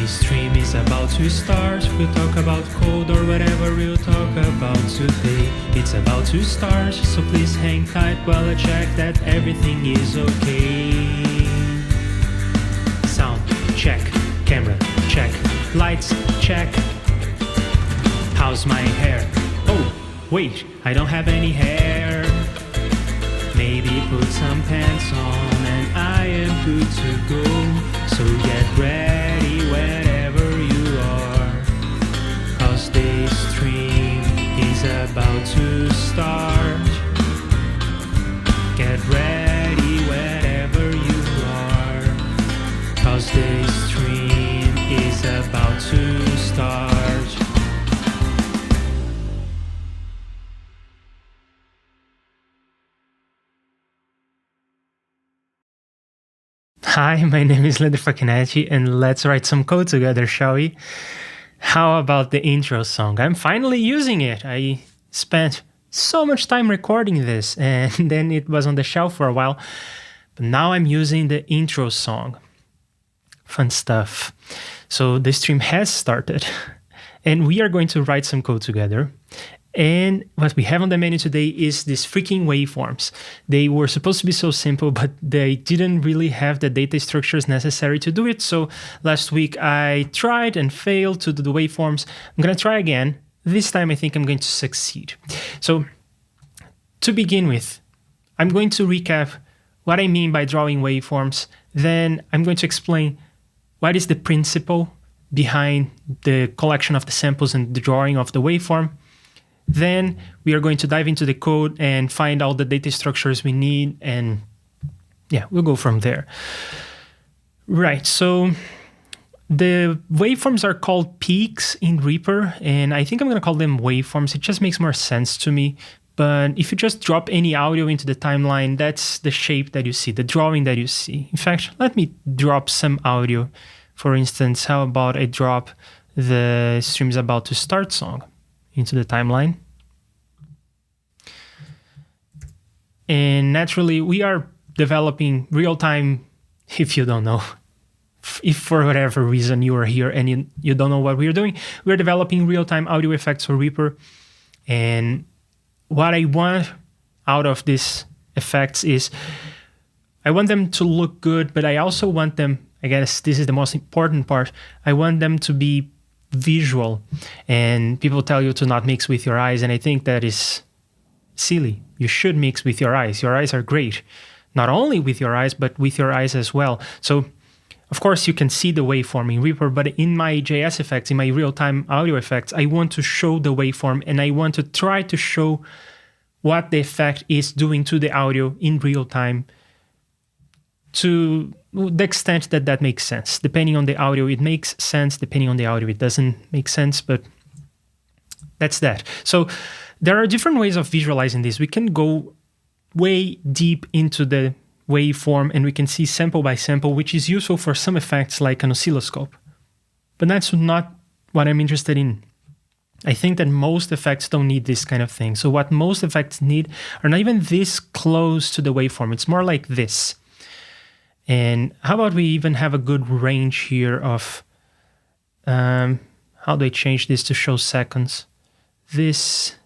This stream is about to start. We'll talk about code or whatever we'll talk about today. It's about to start, so please hang tight while I check that everything is okay. Sound check, camera check, lights check. How's my hair? Oh, wait, I don't have any hair. Maybe put some pants on and I am good to go. So get ready wherever you are, 'cause this stream is about to start. Get ready wherever you are, 'cause this stream is about to start. Hi, my name is Leatherfucking and let's write some code together, shall we? How about the intro song? I'm finally using it. I spent so much time recording this and then it was on the shelf for a while. But now I'm using the intro song. Fun stuff. So the stream has started and we are going to write some code together. And what we have on the menu today is these freaking waveforms. They were supposed to be so simple, but they didn't really have the data structures necessary to do it. So last week I tried and failed to do the waveforms. I'm going to try again. This time I think I'm going to succeed. So to begin with, I'm going to recap what I mean by drawing waveforms. Then I'm going to explain what is the principle behind the collection of the samples and the drawing of the waveform. Then we are going to dive into the code and find all the data structures we need, and yeah, we'll go from there. Right, so the waveforms are called peaks in REAPER, and I think I'm going to call them waveforms. It just makes more sense to me. But if you just drop any audio into the timeline, that's the shape that you see, the drawing that you see. In fact, let me drop some audio. For instance, how about I drop the stream's about to start song into the timeline. And naturally, we are developing real-time, if you don't know, if for whatever reason you are here and you don't know what we're doing, we're developing real-time audio effects for REAPER. And what I want out of these effects is, I want them to look good, but I also want them, I guess this is the most important part, I want them to be visual. And people tell you to not mix with your eyes, and I think that is silly. You should mix with your eyes. Your eyes are great. Not only with your eyes, but with your eyes as well. So, of course, you can see the waveform in REAPER, but in my JS effects, in my real-time audio effects, I want to show the waveform, and I want to try to show what the effect is doing to the audio in real time, to the extent that that makes sense. Depending on the audio, it makes sense. Depending on the audio, it doesn't make sense, but that's that. So there are different ways of visualizing this. We can go way deep into the waveform and we can see sample by sample, which is useful for some effects like an oscilloscope. But that's not what I'm interested in. I think that most effects don't need this kind of thing. So what most effects need are not even this close to the waveform. It's more like this. And how about we even have a good range here of, how do I change this to show seconds? This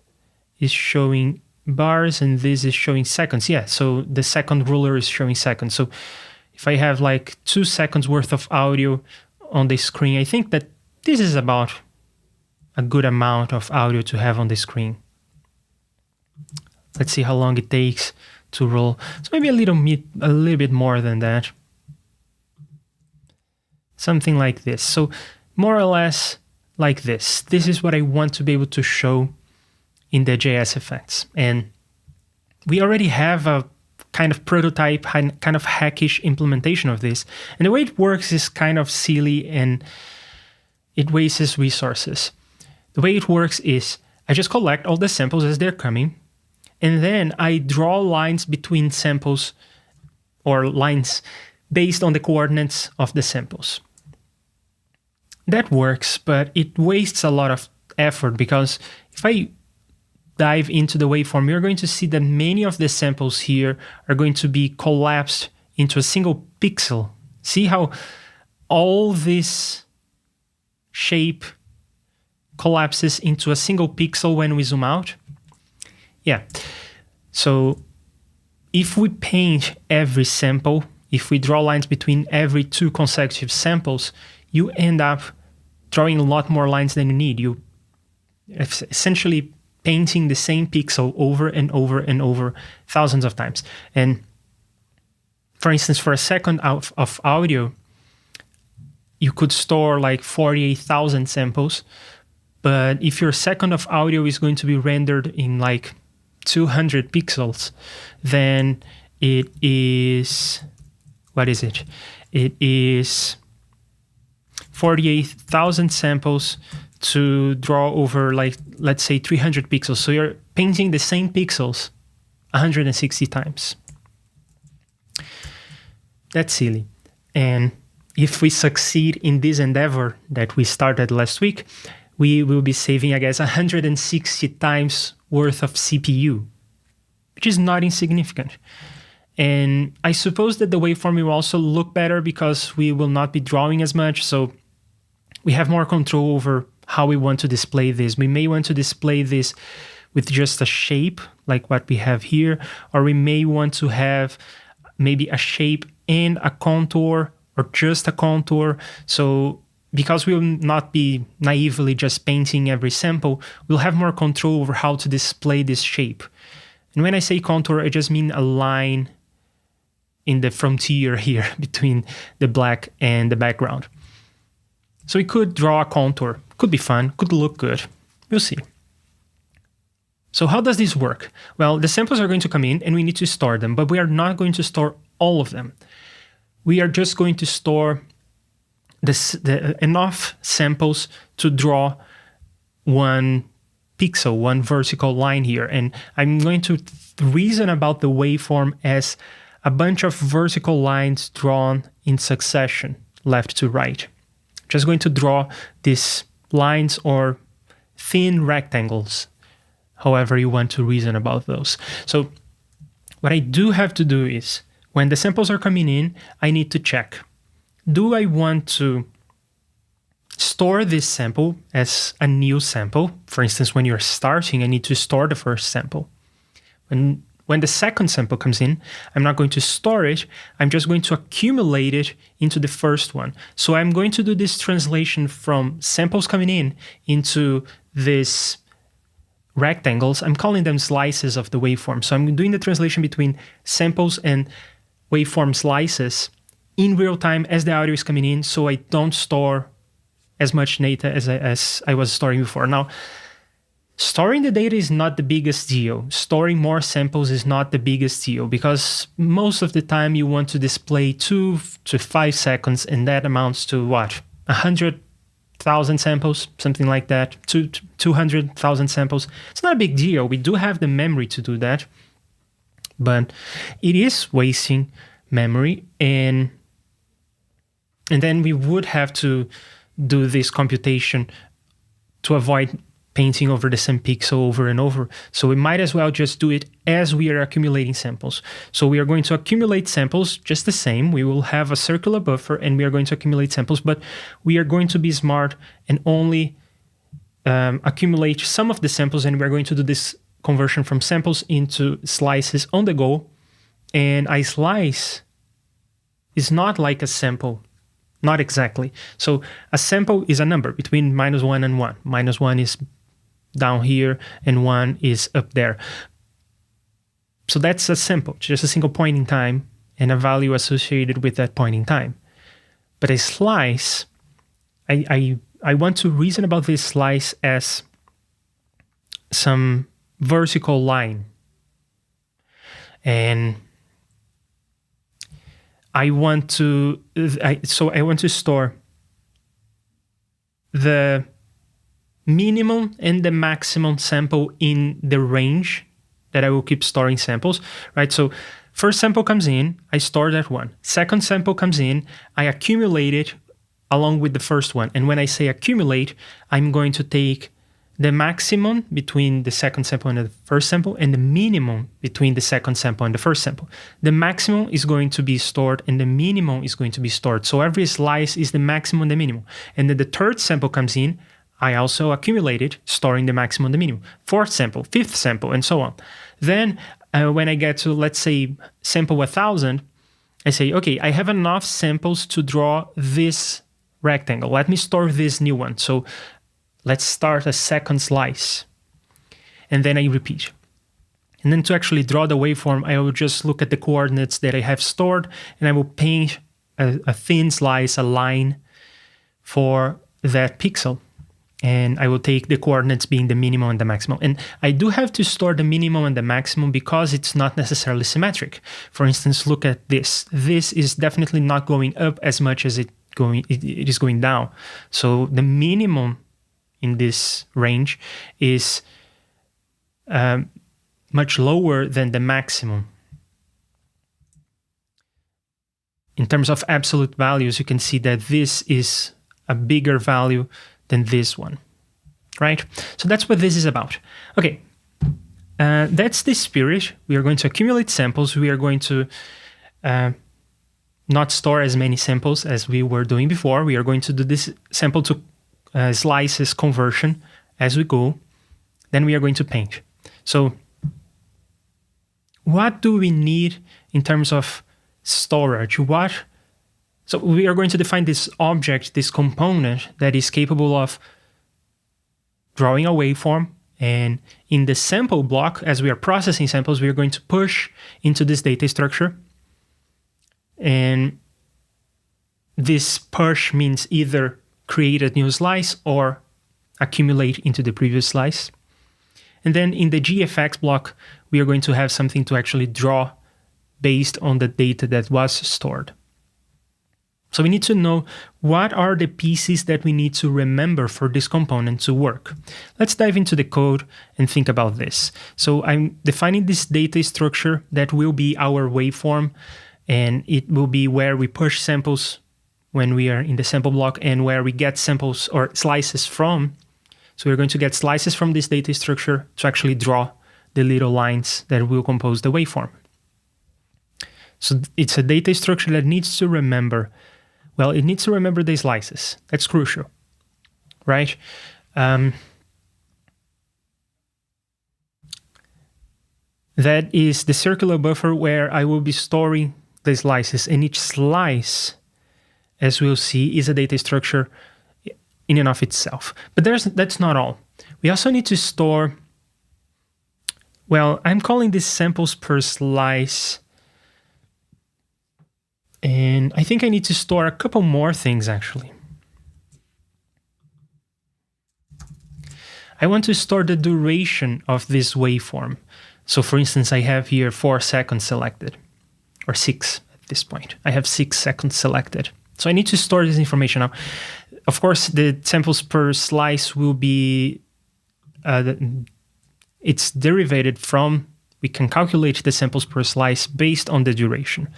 is showing bars and this is showing seconds. Yeah, so the second ruler is showing seconds. So if I have like 2 seconds worth of audio on the screen, I think that this is about a good amount of audio to have on the screen. Let's see how long it takes to roll. So maybe a little bit more than that. Something like this. So more or less like this. This is what I want to be able to show in the JS effects. And we already have a kind of prototype, kind of hackish implementation of this. And the way it works is kind of silly and it wastes resources. The way it works is I just collect all the samples as they're coming, and then I draw lines between samples or lines based on the coordinates of the samples. That works, but it wastes a lot of effort because if I dive into the waveform, you're going to see that many of the samples here are going to be collapsed into a single pixel. See how all this shape collapses into a single pixel when we zoom out? Yeah. So if we paint every sample, if we draw lines between every 2 consecutive samples, you end up drawing a lot more lines than you need. You essentially painting the same pixel over and over and over thousands of times. And for instance, for a second of audio, you could store like 48,000 samples. But if your second of audio is going to be rendered in like 200 pixels, then it is, what is it? It is 48,000 samples to draw over, like, let's say 300 pixels. So you're painting the same pixels 160 times. That's silly. And if we succeed in this endeavor that we started last week, we will be saving, I guess, 160 times worth of CPU, which is not insignificant. And I suppose that the waveform will also look better because we will not be drawing as much. So we have more control over how we want to display this. We may want to display this with just a shape like what we have here, or we may want to have maybe a shape and a contour, or just a contour. So because we will not be naively just painting every sample, we'll have more control over how to display this shape. And when I say contour, I just mean a line in the frontier here between the black and the background. So we could draw a contour. Could be fun, could look good. We'll see. So how does this work? Well, the samples are going to come in and we need to store them, but we are not going to store all of them. We are just going to store enough samples to draw one pixel, one vertical line here. And I'm going to reason about the waveform as a bunch of vertical lines drawn in succession, left to right. Just going to draw these lines or thin rectangles, however you want to reason about those. So what I do have to do is, when the samples are coming in, I need to check. Do I want to store this sample as a new sample? For instance, when you're starting, I need to store the first sample. When the second sample comes in, I'm not going to store it. I'm just going to accumulate it into the first one. So I'm going to do this translation from samples coming in into this rectangles. I'm calling them slices of the waveform. So I'm doing the translation between samples and waveform slices in real time as the audio is coming in, so I don't store as much data as I was storing before. Now, storing the data is not the biggest deal. Storing more samples is not the biggest deal, because most of the time you want to display 2 to 5 seconds, and that amounts to what? 100,000 samples, something like that, 200,000 samples. It's not a big deal. We do have the memory to do that, but it is wasting memory, and then we would have to do this computation to avoid painting over the same pixel over and over. So we might as well just do it as we are accumulating samples. So we are going to accumulate samples just the same. We will have a circular buffer and we are going to accumulate samples, but we are going to be smart and only accumulate some of the samples, and we're going to do this conversion from samples into slices on the go. And a slice is not like a sample. Not exactly. So a sample is a number between -1 and 1. -1 is down here and 1 is up there. So that's a sample, just a single point in time and a value associated with that point in time. But a slice, I want to reason about this slice as some vertical line. And I want to store the minimum and the maximum sample in the range that I will keep storing samples, right? So first sample comes in, I store that one. Second sample comes in, I accumulate it along with the first one. And when I say accumulate, I'm going to take the maximum between the second sample and the first sample, and the minimum between the second sample and the first sample. The maximum is going to be stored and the minimum is going to be stored. So every slice is the maximum and the minimum. And then the third sample comes in, I also accumulate it, storing the maximum and the minimum. Fourth sample, fifth sample, and so on. Then when I get to, let's say, sample 1000, I say, okay, I have enough samples to draw this rectangle. Let me store this new one. So let's start a second slice. And then I repeat. And then to actually draw the waveform, I will just look at the coordinates that I have stored, and I will paint a thin slice, a line for that pixel. And I will take the coordinates being the minimum and the maximum. And I do have to store the minimum and the maximum because it's not necessarily symmetric. For instance, look at this. This is definitely not going up as much as it is going down. So the minimum in this range is much lower than the maximum. In terms of absolute values, you can see that this is a bigger value than this one, right? So that's what this is about. Okay, that's the spirit. We are going to accumulate samples. We are going to not store as many samples as we were doing before. We are going to do this sample to slices conversion as we go. Then we are going to paint. So what do we need in terms of storage? So we are going to define this object, this component that is capable of drawing a waveform. And in the sample block, as we are processing samples, we are going to push into this data structure. And this push means either create a new slice or accumulate into the previous slice. And then in the GFX block, we are going to have something to actually draw based on the data that was stored. So we need to know what are the pieces that we need to remember for this component to work. Let's dive into the code and think about this. So I'm defining this data structure that will be our waveform, and it will be where we push samples when we are in the sample block and where we get samples or slices from. So we're going to get slices from this data structure to actually draw the little lines that will compose the waveform. So it's a data structure that needs to remember, well, it needs to remember the slices. That's crucial, right? That is the circular buffer where I will be storing the slices, and each slice, as we'll see, is a data structure in and of itself. But that's not all. We also need to store, well, I'm calling this samples per slice. And I think I need to store a couple more things, actually. I want to store the duration of this waveform. So for instance, I have here 4 seconds selected, or 6 at this point. I have 6 seconds selected. So I need to store this information now. Of course, the samples per slice will be, it's derived from, we can calculate the samples per slice based on the duration.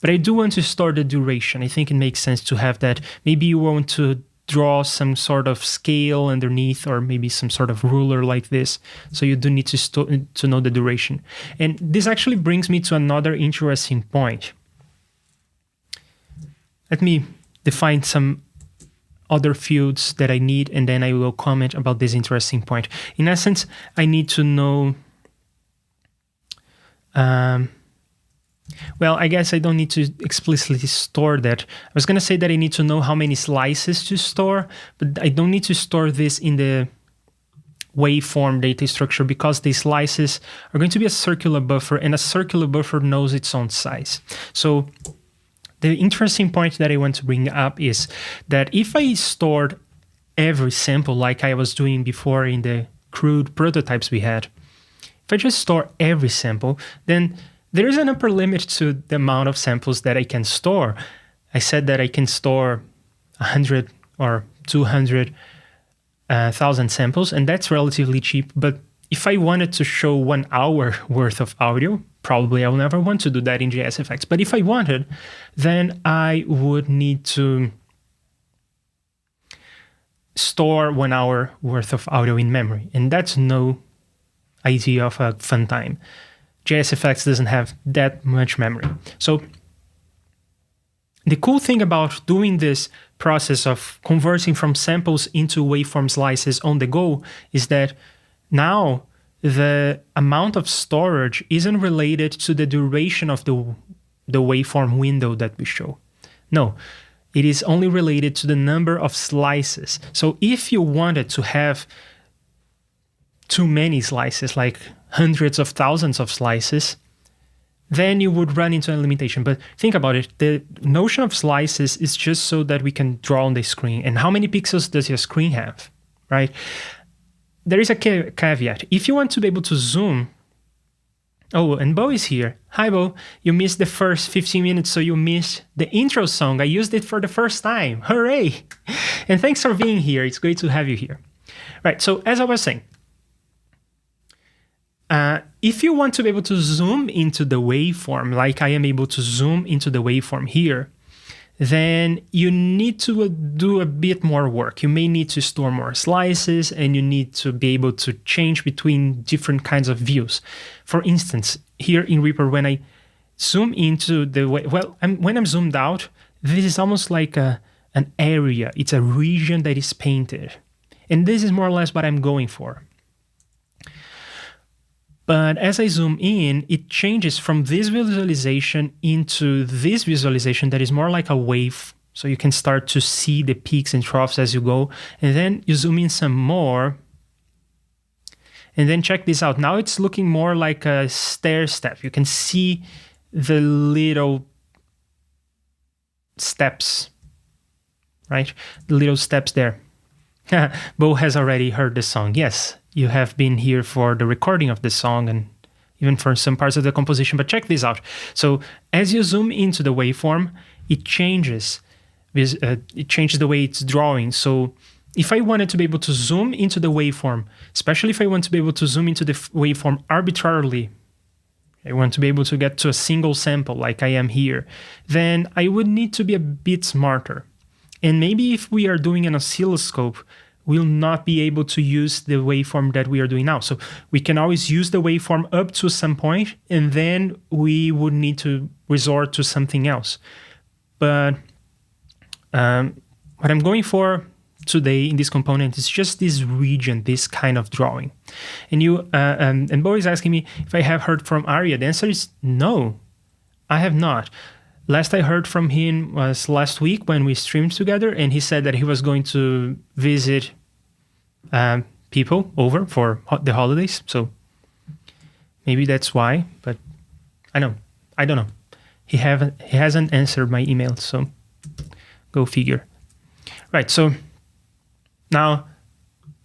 But I do want to store the duration. I think it makes sense to have that. Maybe you want to draw some sort of scale underneath, or maybe some sort of ruler like this. So you do need to know the duration. And this actually brings me to another interesting point. Let me define some other fields that I need, and then I will comment about this interesting point. In essence, I need to know, well, I guess I don't need to explicitly store that. I was going to say that I need to know how many slices to store, but I don't need to store this in the waveform data structure because the slices are going to be a circular buffer, and a circular buffer knows its own size. So the interesting point that I want to bring up is that if I stored every sample like I was doing before in the crude prototypes we had, if I just store every sample, then there is an upper limit to the amount of samples that I can store. I said that I can store 100 or 200,000 samples, and that's relatively cheap. But if I wanted to show 1 hour worth of audio, probably I will never want to do that in JSFX. But if I wanted, then I would need to store 1 hour worth of audio in memory. And that's no idea of a fun time. JSFX doesn't have that much memory. So the cool thing about doing this process of converting from samples into waveform slices on the go is that now the amount of storage isn't related to the duration of the waveform window that we show. No, it is only related to the number of slices. So if you wanted to have too many slices, like hundreds of thousands of slices, then you would run into a limitation. But think about it. The notion of slices is just so that we can draw on the screen. And how many pixels does your screen have, right? There is a caveat. If you want to be able to zoom... Oh, and Bo is here. Hi, Bo. You missed the first 15 minutes, so you missed the intro song. I used it for the first time. Hooray! And thanks for being here. It's great to have you here. Right, so as I was saying, if you want to be able to zoom into the waveform, like I am able to zoom into the waveform here, then you need to do a bit more work. You may need to store more slices, and you need to be able to change between different kinds of views. For instance, here in Reaper, when I zoom into the when I'm zoomed out, this is almost like an area. It's a region that is painted. And this is more or less what I'm going for. But as I zoom in, it changes from this visualization into this visualization that is more like a wave. So you can start to see the peaks and troughs as you go. And then you zoom in some more. And then check this out. Now it's looking more like a stair step. You can see the little steps, right? The little steps there. Bo has already heard the song. Yes. You have been here for the recording of the song and even for some parts of the composition, but check this out. So as you zoom into the waveform, it changes the way it's drawing. So if I wanted to be able to zoom into the waveform, especially if I want to be able to zoom into the waveform arbitrarily, I want to be able to get to a single sample like I am here, then I would need to be a bit smarter. And maybe if we are doing an oscilloscope, we'll not be able to use the waveform that we are doing now. So we can always use the waveform up to some point, and then we would need to resort to something else. But what I'm going for today in this component is just this region, this kind of drawing. And Bo is asking me if I have heard from Arya. The answer is no, I have not. Last I heard from him was last week when we streamed together, and he said that he was going to visit people over for the holidays. So maybe that's why, but I don't know. He hasn't answered my email, so go figure. Right, so now,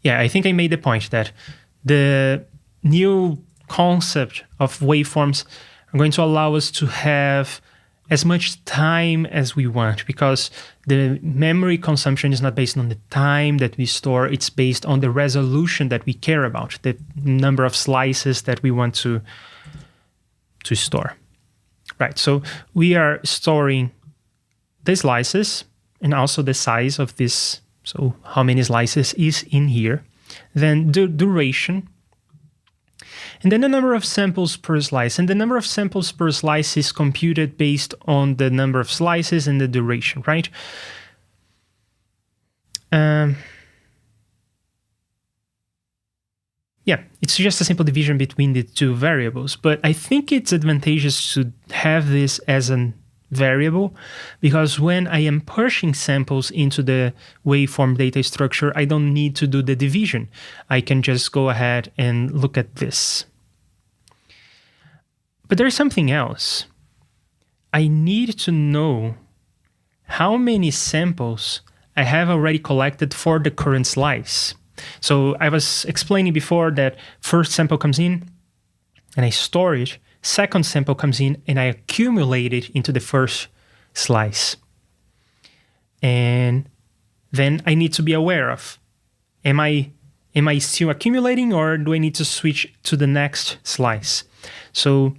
yeah, I think I made the point that the new concept of waveforms are going to allow us to have as much time as we want, because the memory consumption is not based on the time that we store, it's based on the resolution that we care about, the number of slices that we want to store. Right, so we are storing the slices and also the size of this, so how many slices is in here, then the duration, and then the number of samples per slice. And the number of samples per slice is computed based on the number of slices and the duration, right? Yeah, it's just a simple division between the two variables. But I think it's advantageous to have this as a variable, because when I am pushing samples into the waveform data structure, I don't need to do the division. I can just go ahead and look at this. But there's something else. I need to know how many samples I have already collected for the current slice. So I was explaining before that first sample comes in and I store it. Second sample comes in and I accumulate it into the first slice. And then I need to be aware of, am I still accumulating, or do I need to switch to the next slice? So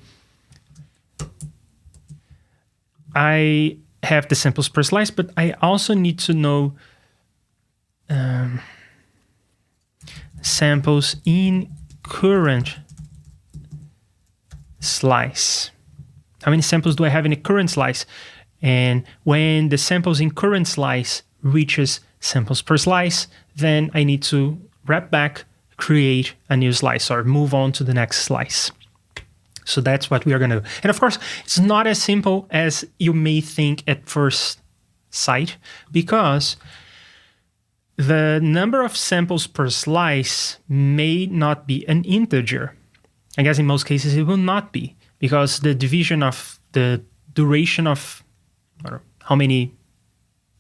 I have the samples per slice, but I also need to know samples in current slice. How many samples do I have in the current slice? And when the samples in current slice reaches samples per slice, then I need to wrap back, create a new slice, or move on to the next slice. So that's what we are going to do. And of course, it's not as simple as you may think at first sight, because the number of samples per slice may not be an integer. I guess in most cases it will not be, because the division of the duration of how many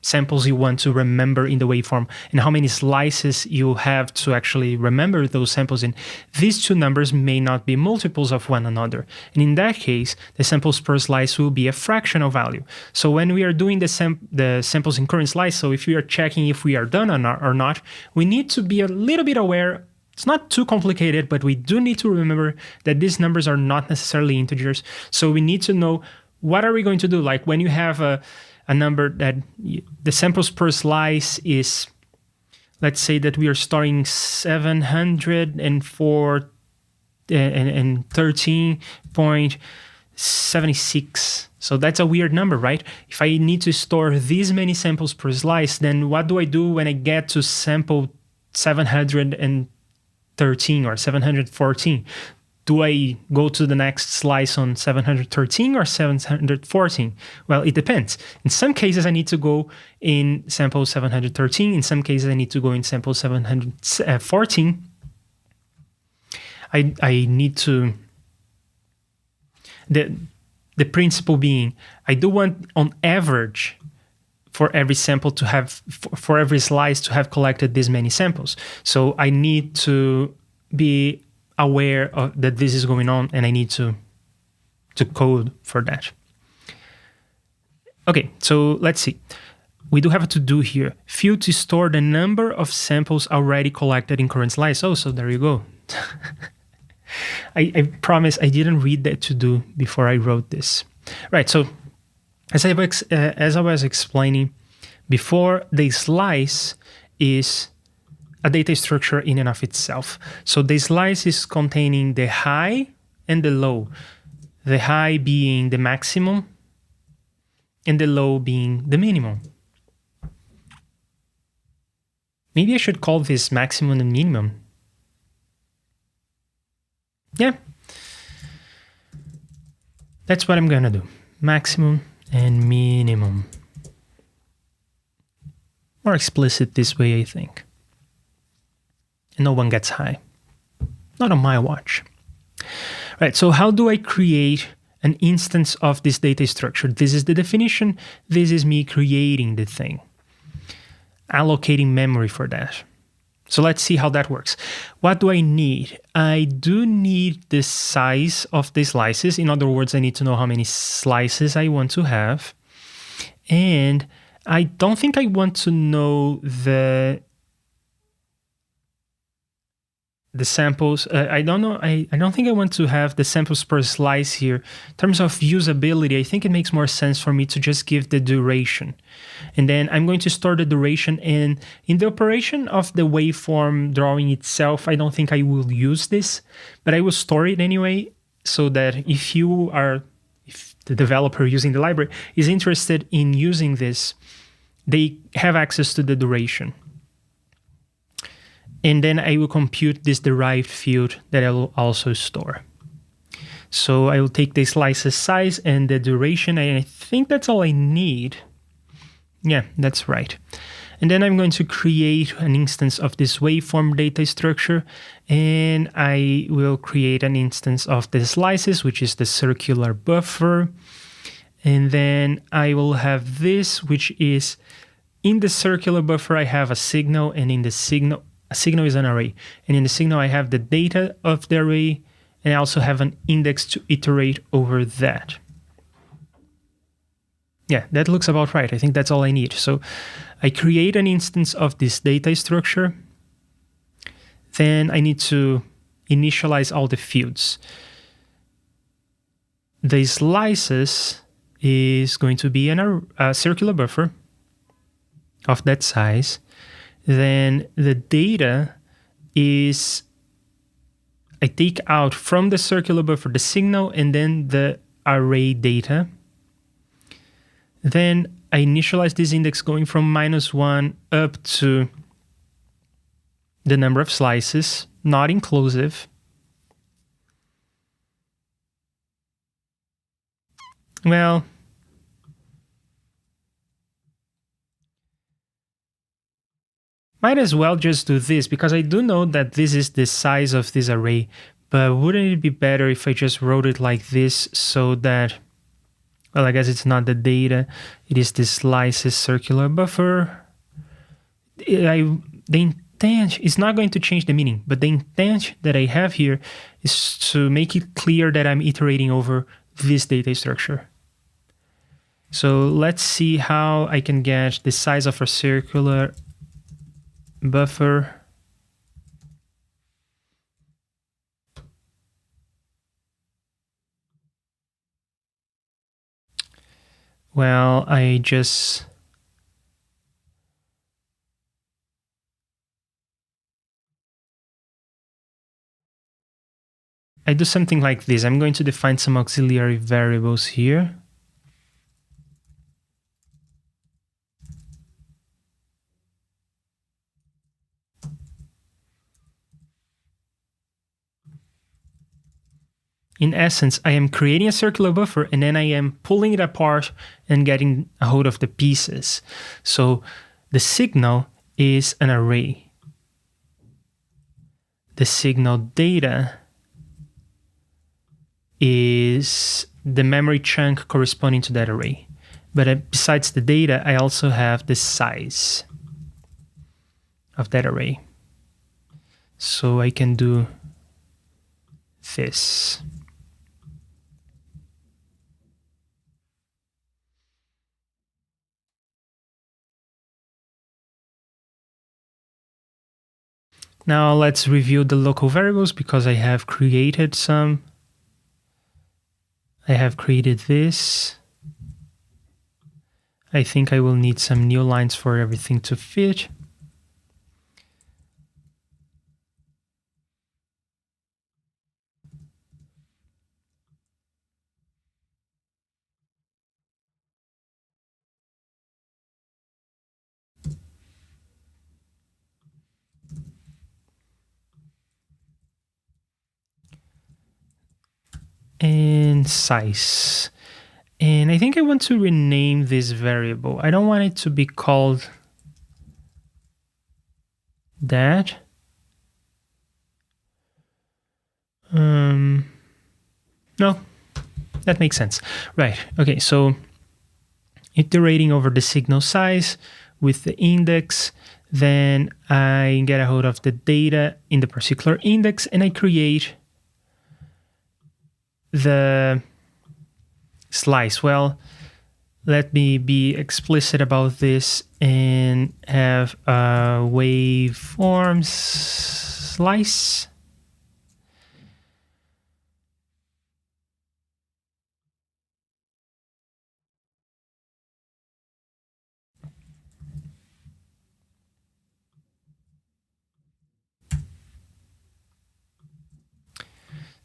samples you want to remember in the waveform and how many slices you have to actually remember those samples in, these two numbers may not be multiples of one another. And in that case, the samples per slice will be a fractional value. So when we are doing the samples in current slice, so if we are checking if we are done or not, we need to be a little bit aware. It's not too complicated, but we do need to remember that these numbers are not necessarily integers. So we need to know, what are we going to do? Like when you have a number that the samples per slice is, let's say that we are storing 713.76. So that's a weird number, right? If I need to store these many samples per slice, then what do I do when I get to sample 713 or 714? Do I go to the next slice on 713 or 714? Well, it depends. In some cases, I need to go in sample 713. In some cases, I need to go in sample 714. I need to... The principle being, I do want, on average, for every sample to have, for every slice to have collected this many samples. So I need to be aware of that this is going on, and I need to code for that. Okay, so let's see. We do have a to-do here. Field to store the number of samples already collected in current slice. Oh, so there you go. I promise I didn't read that to-do before I wrote this. Right, so as I was explaining before, the slice is a data structure in and of itself. So the slice is containing the high and the low. The high being the maximum and the low being the minimum. Maybe I should call this maximum and minimum. Yeah. That's what I'm gonna do. Maximum and minimum. More explicit this way, I think. And no one gets high. Not on my watch. Right, so how do I create an instance of this data structure? This is the definition. This is me creating the thing. Allocating memory for that. So let's see how that works. What do I need? I do need the size of the slices. In other words, I need to know how many slices I want to have. And I don't think I want to know the samples. I don't know. I don't think I want to have the samples per slice here. In terms of usability, I think it makes more sense for me to just give the duration. And then I'm going to store the duration in the operation of the waveform drawing itself. I don't think I will use this, but I will store it anyway, so that if the developer using the library is interested in using this, they have access to the duration. And then I will compute this derived field that I will also store. So I will take the slice's size and the duration, and I think that's all I need. Yeah, that's right. And then I'm going to create an instance of this waveform data structure, and I will create an instance of the slices, which is the circular buffer. And then I will have this, which is in the circular buffer, I have a signal, and in the signal, a signal is an array. And in the signal, I have the data of the array, and I also have an index to iterate over that. Yeah, that looks about right. I think that's all I need. So I create an instance of this data structure. Then I need to initialize all the fields. The slices is going to be a circular buffer of that size. then the data is, I take out from the circular buffer the signal and then the array data. Then I initialize this index going from -1 up to the number of slices, not inclusive. Well, might as well just do this, because I do know that this is the size of this array, but wouldn't it be better if I just wrote it like this so that, well, I guess it's not the data, it is the slices circular buffer. The intent is not going to change the meaning, but the intent that I have here is to make it clear that I'm iterating over this data structure. So let's see how I can get the size of a circular buffer. Well, I do something like this. I'm going to define some auxiliary variables here. In essence, I am creating a circular buffer and then I am pulling it apart and getting a hold of the pieces. So the signal is an array. The signal data is the memory chunk corresponding to that array. But besides the data, I also have the size of that array. So I can do this. Now let's review the local variables, because I have created some. I have created this. I think I will need some new lines for everything to fit. And size. And I think I want to rename this variable. I don't want it to be called that. No, that makes sense. Right, okay, so iterating over the signal size with the index, then I get a hold of the data in the particular index and I create the slice. Well, let me be explicit about this and have a waveforms slice.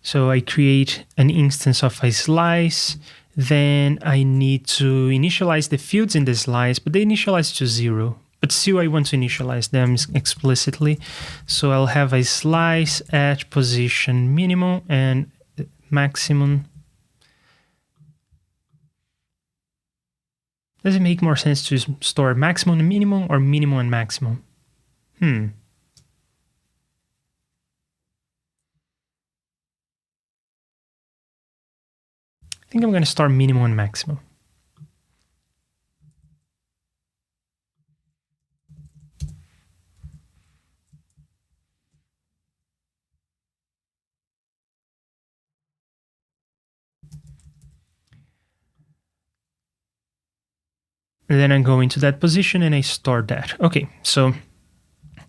So I create an instance of a slice, then I need to initialize the fields in the slice, but they initialize to 0. But still I want to initialize them explicitly. So I'll have a slice at position minimum and maximum. Does it make more sense to store maximum and minimum or minimum and maximum? I think I'm going to start minimum and maximum. And then I go into that position and I store that. Okay, so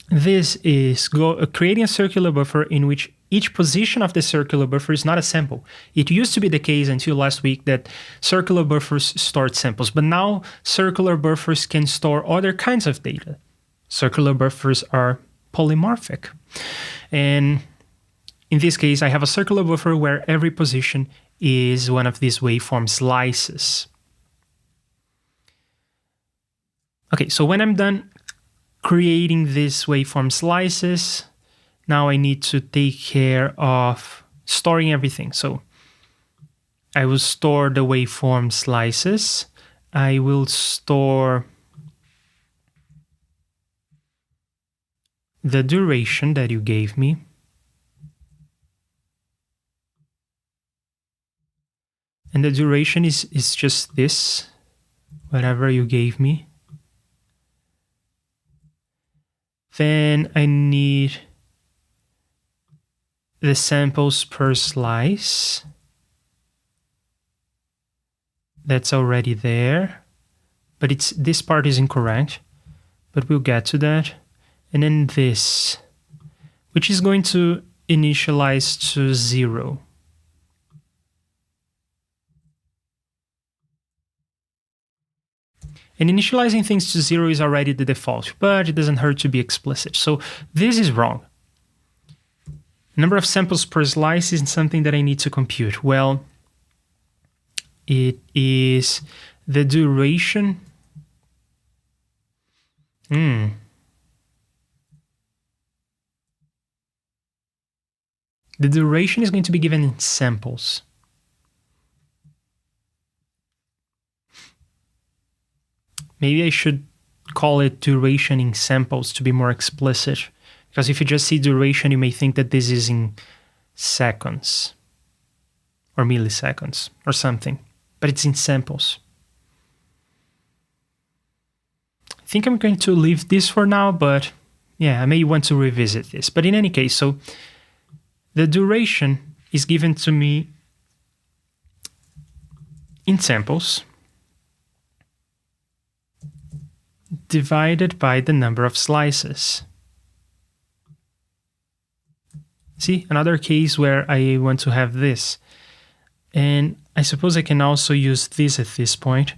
this is creating a circular buffer in which each position of the circular buffer is not a sample. It used to be the case until last week that circular buffers stored samples, but now circular buffers can store other kinds of data. Circular buffers are polymorphic. And in this case, I have a circular buffer where every position is one of these waveform slices. Okay, so when I'm done creating these waveform slices, now I need to take care of storing everything. So I will store the waveform slices. I will store the duration that you gave me. And the duration is just this, whatever you gave me. Then I need the samples per slice. That's already there, but this part is incorrect, but we'll get to that. And then this, which is going to initialize to 0. And initializing things to 0 is already the default, but it doesn't hurt to be explicit. So this is wrong. Number of samples per slice is something that I need to compute. Well, it is the duration. The duration is going to be given in samples. Maybe I should call it duration in samples to be more explicit, because if you just see duration, you may think that this is in seconds or milliseconds or something, but it's in samples. I think I'm going to leave this for now, but yeah, I may want to revisit this. But in any case, so the duration is given to me in samples divided by the number of slices. See, another case where I want to have this. And I suppose I can also use this at this point.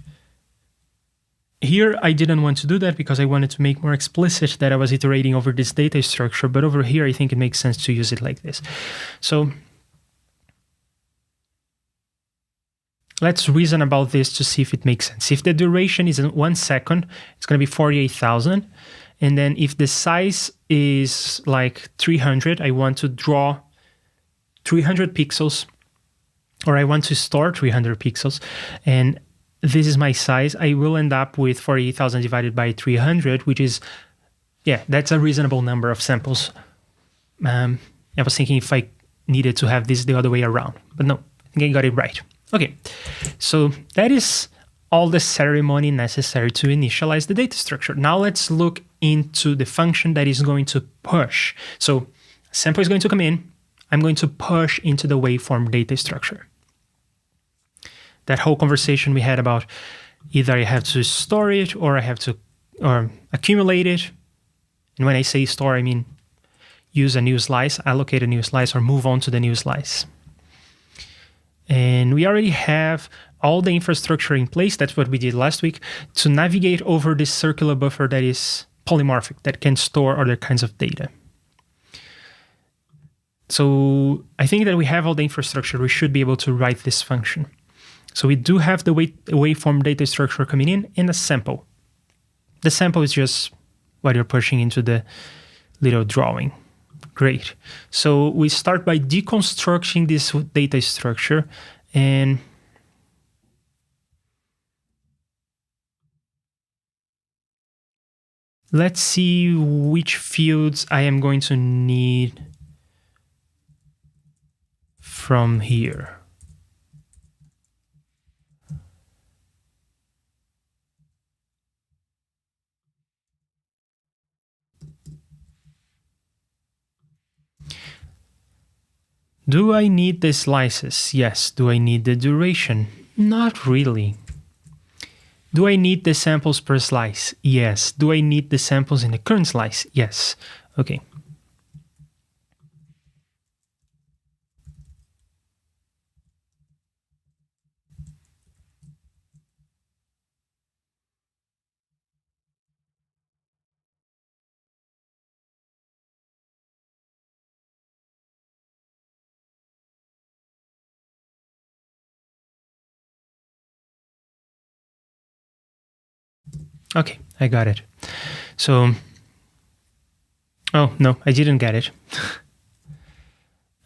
Here, I didn't want to do that because I wanted to make more explicit that I was iterating over this data structure, but over here, I think it makes sense to use it like this. So let's reason about this to see if it makes sense. If the duration is in 1 second, it's going to be 48,000. And then if the size is like 300, I want to draw 300 pixels, or I want to store 300 pixels. And this is my size. I will end up with 48,000 divided by 300, which is, yeah, that's a reasonable number of samples. I was thinking if I needed to have this the other way around, but no, I think I got it right. Okay, so that is all the ceremony necessary to initialize the data structure. Now let's look into the function that is going to push. So a sample is going to come in. I'm going to push into the waveform data structure. That whole conversation we had about either I have to store it or I have to accumulate it. And when I say store, I mean use a new slice, allocate a new slice, or move on to the new slice. And we already have all the infrastructure in place. That's what we did last week to navigate over this circular buffer that is polymorphic, that can store other kinds of data. So I think that we have all the infrastructure. We should be able to write this function. So we do have the waveform data structure coming in a sample. The sample is just what you're pushing into the little drawing. Great. So we start by deconstructing this data structure, and let's see which fields I am going to need from here. Do I need the slices? Yes. Do I need the duration? Not really. Do I need the samples per slice? Yes. Do I need the samples in the current slice? Yes. Okay. Okay, I got it. So, oh no, I didn't get it.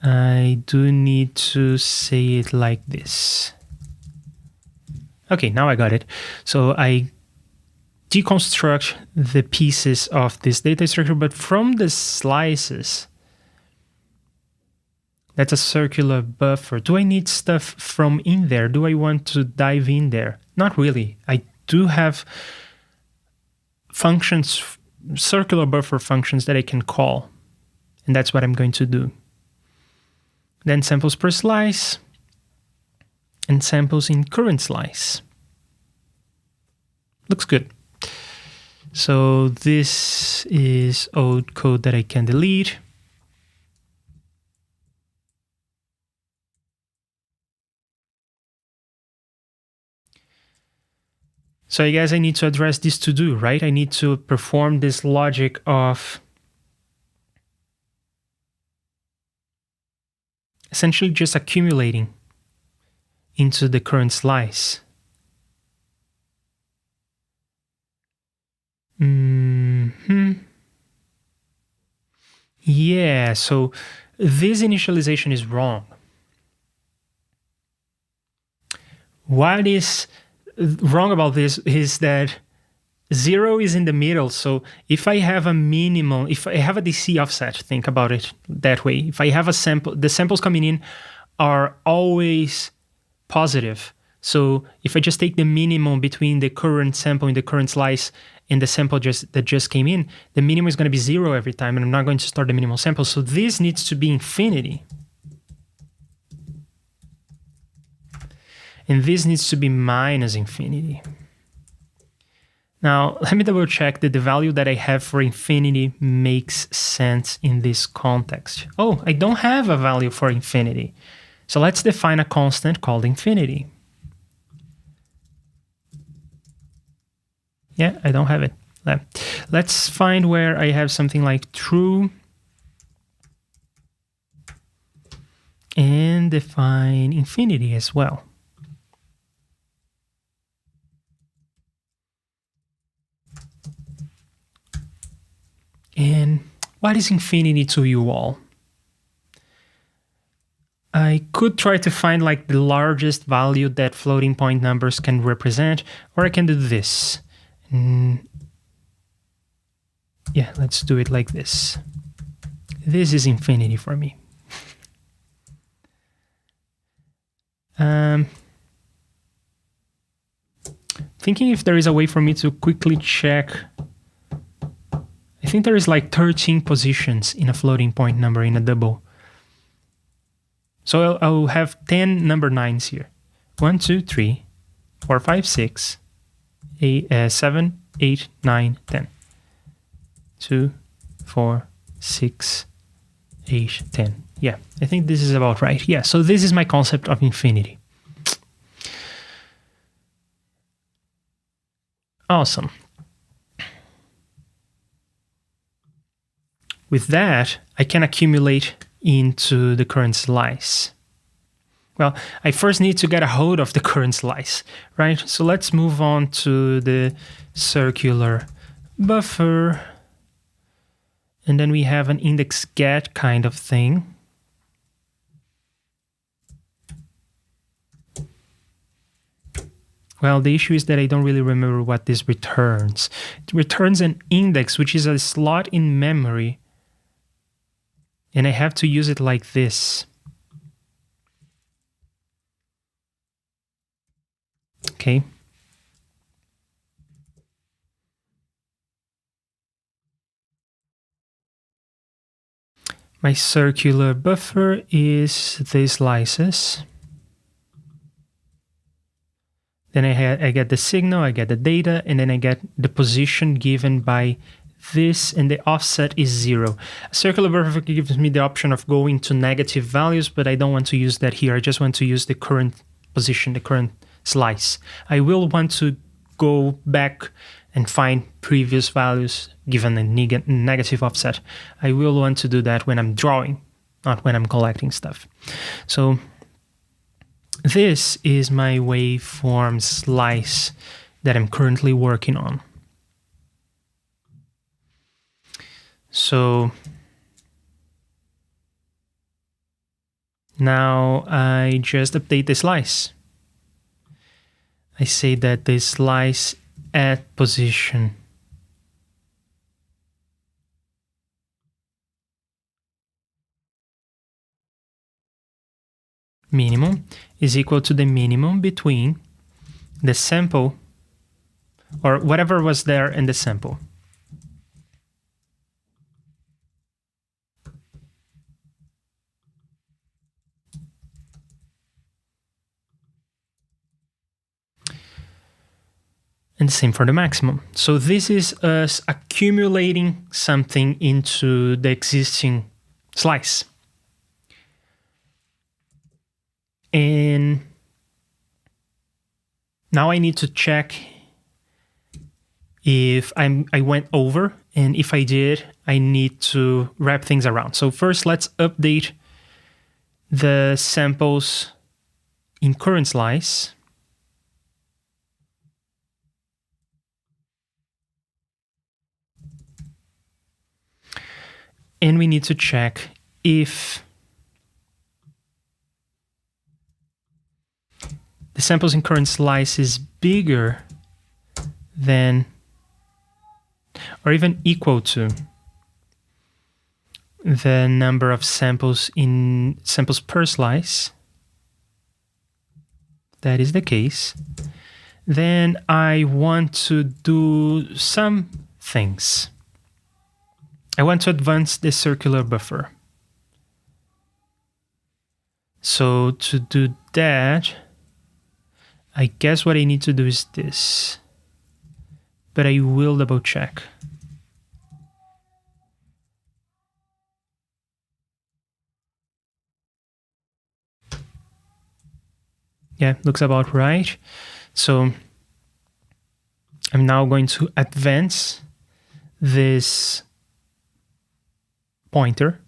I do need to say it like this. Okay, now I got it. So I deconstruct the pieces of this data structure, but from the slices, that's a circular buffer. Do I need stuff from in there? Do I want to dive in there? Not really. I do have functions, circular buffer functions that I can call, and that's what I'm going to do. Then samples per slice and samples in current slice. Looks good. So this is old code that I can delete. So I guess I need to address this to do, right? I need to perform this logic of essentially just accumulating into the current slice. Yeah, so this initialization is wrong. What is wrong about this is that 0 is in the middle. So if I have a minimum, if I have a DC offset, think about it that way. If I have a sample, the samples coming in are always positive. So if I just take the minimum between the current sample and the current slice and the sample that just came in, the minimum is going to be 0 every time, and I'm not going to start the minimal sample. So this needs to be infinity. And this needs to be minus infinity. Now, let me double check that the value that I have for infinity makes sense in this context. Oh, I don't have a value for infinity. So let's define a constant called infinity. Yeah, I don't have it. Let's find where I have something like true and define infinity as well. And what is infinity to you all? I could try to find like the largest value that floating point numbers can represent, or I can do this. Yeah, let's do it like this. This is infinity for me. Thinking if there is a way for me to quickly check. I think there is like 13 positions in a floating point number in a double. So I'll have 10 number 9s here. 1, 2, 3, 4, 5, 6, 7, 8, 9, 10. 2, 4, 6, 8, 10. Yeah, I think this is about right. Yeah, so this is my concept of infinity. Awesome. With that, I can accumulate into the current slice. Well, I first need to get a hold of the current slice, right? So let's move on to the circular buffer. And then we have an index get kind of thing. Well, the issue is that I don't really remember what this returns. It returns an index, which is a slot in memory. And I have to use it like this. Okay. My circular buffer is the slices. Then I get the signal, I get the data, and then I get the position given by this, and the offset is 0. A circular buffer gives me the option of going to negative values, but I don't want to use that here. I just want to use the current position, the current slice. I will want to go back and find previous values given a negative offset. I will want to do that when I'm drawing, not when I'm collecting stuff. So this is my waveform slice that I'm currently working on. So now I just update the slice. I say that the slice at position minimum is equal to the minimum between the sample or whatever was there in the sample. And the same for the maximum. So this is us accumulating something into the existing slice. And now I need to check if I went over, and if I did, I need to wrap things around. So first, let's update the samples in current slice. And we need to check if the samples in current slice is bigger than or even equal to the number of samples per slice. That is the case. Then I want to do some things. I want to advance the circular buffer. So to do that, I guess what I need to do is this, but I will double check. Yeah, looks about right. So I'm now going to advance this pointer,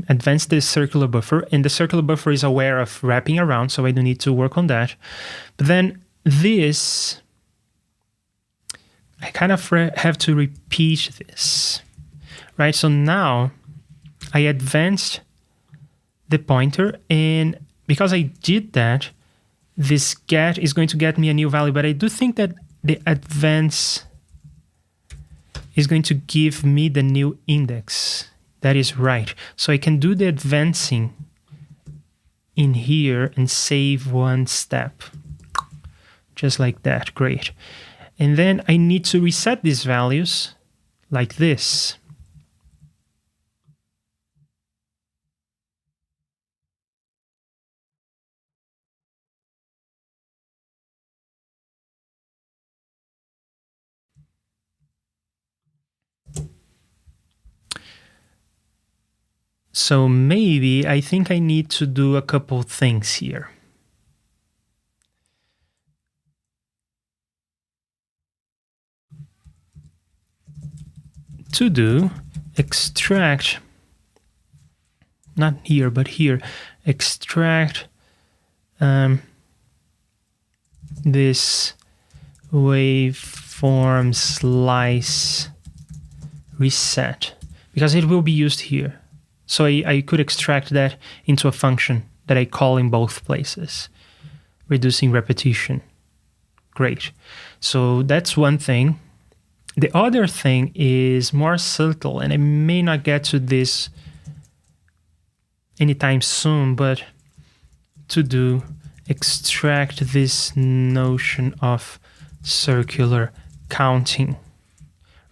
advance this circular buffer, and the circular buffer is aware of wrapping around, so I don't need to work on that. But then this, I kind of have to repeat this, right? So now I advanced the pointer, and because I did that, this get is going to get me a new value, but I do think that the advance is going to give me the new index. That is right. So I can do the advancing in here and save one step. Just like that. Great. And then I need to reset these values like this. So maybe I think I need to do a couple things here. To do, extract, not here, but here, extract this waveform slice reset, because it will be used here. So I could extract that into a function that I call in both places, reducing repetition. Great. So that's one thing. The other thing is more subtle, and I may not get to this anytime soon, but to do, extract this notion of circular counting,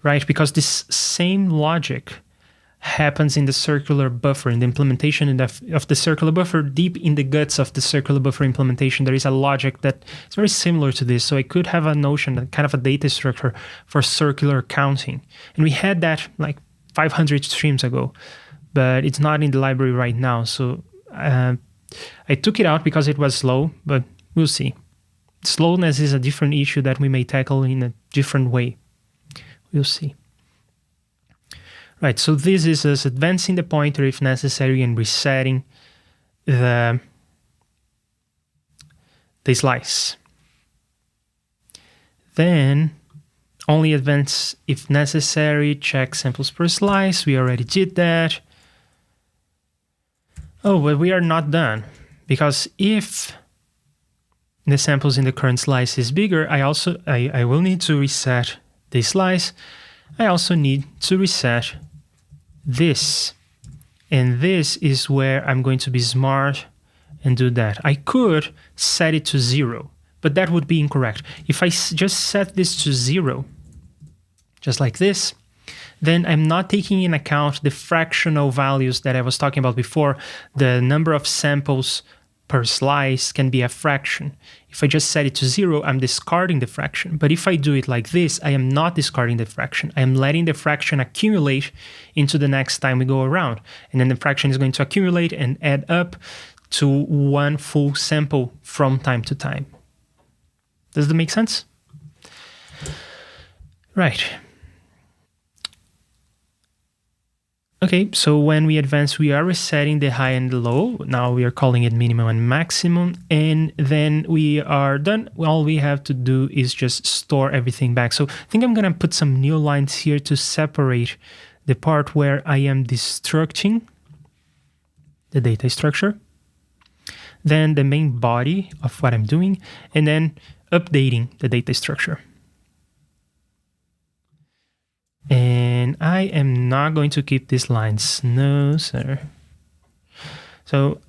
right? Because this same logic happens in the circular buffer, in the implementation of the circular buffer, deep in the guts of the circular buffer implementation, there is a logic that is very similar to this. So I could have a notion, kind of a data structure for circular counting. And we had that like 500 streams ago, but it's not in the library right now. So I took it out because it was slow, but we'll see. Slowness is a different issue that we may tackle in a different way. We'll see. Right, so this is us advancing the pointer if necessary and resetting the slice. Then Only advance if necessary. Check samples per slice. We already did that. Oh, but we are not done, because if the samples in the current slice is bigger, I will need to reset this slice. I also need to reset this. And this is where I'm going to be smart and do that. I could set it to 0, but that would be incorrect. If I just set this to 0, just like this, then I'm not taking in account the fractional values that I was talking about before. The number of samples per slice can be a fraction. If I just set it to 0, I'm discarding the fraction. But if I do it like this, I am not discarding the fraction. I am letting the fraction accumulate into the next time we go around. And then the fraction is going to accumulate and add up to one full sample from time to time. Does that make sense? Right. Okay, so when we advance, we are resetting the high and the low. Now we are calling it minimum and maximum, and then we are done. All we have to do is just store everything back. So I think I'm gonna put some new lines here to separate the part where I am destructing the data structure, then the main body of what I'm doing, and then updating the data structure. And I am not going to keep these lines. No, sir. So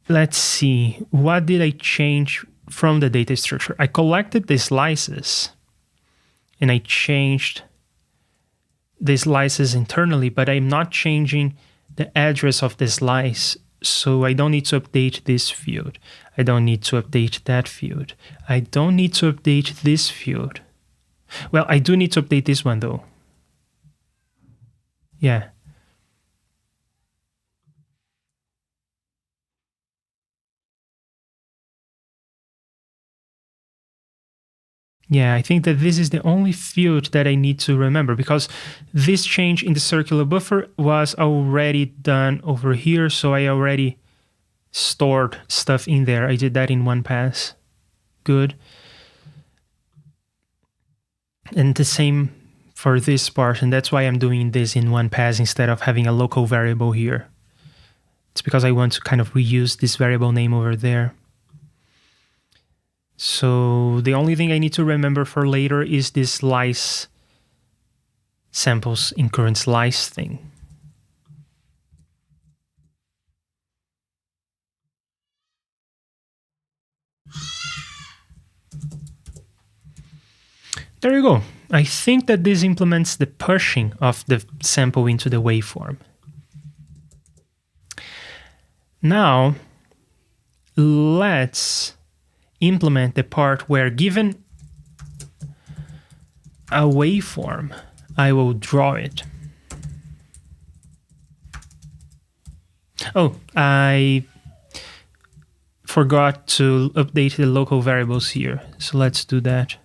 let's see. What did I change from the data structure? I collected the slices and I changed the slices internally, but I'm not changing the address of the slice. So I don't need to update this field. I don't need to update that field. I don't need to update this field. Well, I do need to update this one though. Yeah. Yeah, I think that this is the only field that I need to remember, because this change in the circular buffer was already done over here, so I already stored stuff in there. I did that in one pass. Good. And the same for this part, and that's why I'm doing this in one pass instead of having a local variable here. It's because I want to kind of reuse this variable name over there. So the only thing I need to remember for later is this slice samples in current slice thing. There you go. I think that this implements the pushing of the sample into the waveform. Now, let's implement the part where, given a waveform, I will draw it. Oh, I forgot to update the local variables here. So let's do that.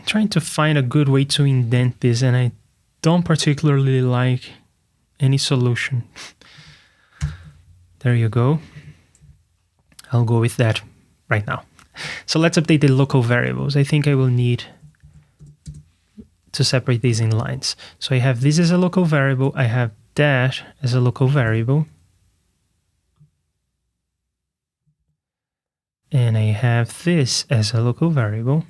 Trying to find a good way to indent this, and I don't particularly like any solution. There you go. I'll go with that right now. So let's update the local variables. I think I will need to separate these in lines. So I have this as a local variable. I have that as a local variable. And I have this as a local variable.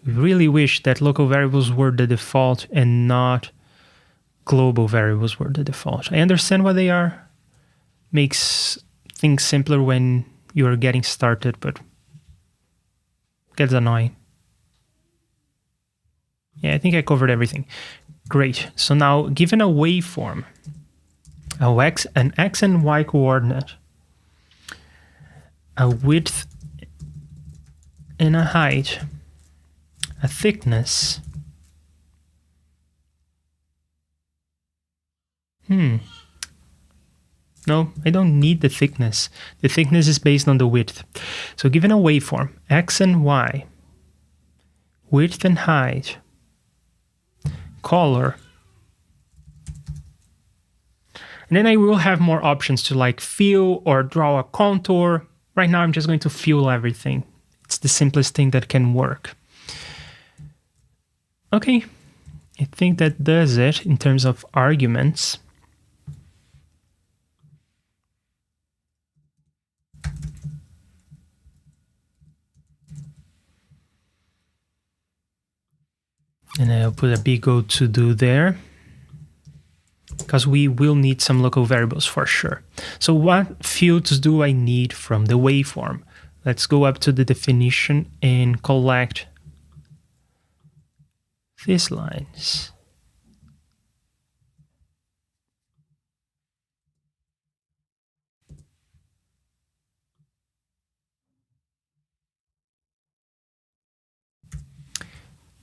We really wish that local variables were the default and not global variables were the default. I understand what they are. Makes things simpler when you're getting started, but gets annoying. Yeah, I think I covered everything. Great. So now, given a waveform, an x and y coordinate, a width and a height, a thickness. No, I don't need the thickness. The thickness is based on the width. So given a waveform, x and y, width and height, color. And then I will have more options to like fill or draw a contour. Right now I'm just going to fill everything. It's the simplest thing that can work. Okay, I think that does it in terms of arguments. And I'll put a big O to do there, because we will need some local variables for sure. So what fields do I need from the waveform? Let's go up to the definition and collect these lines.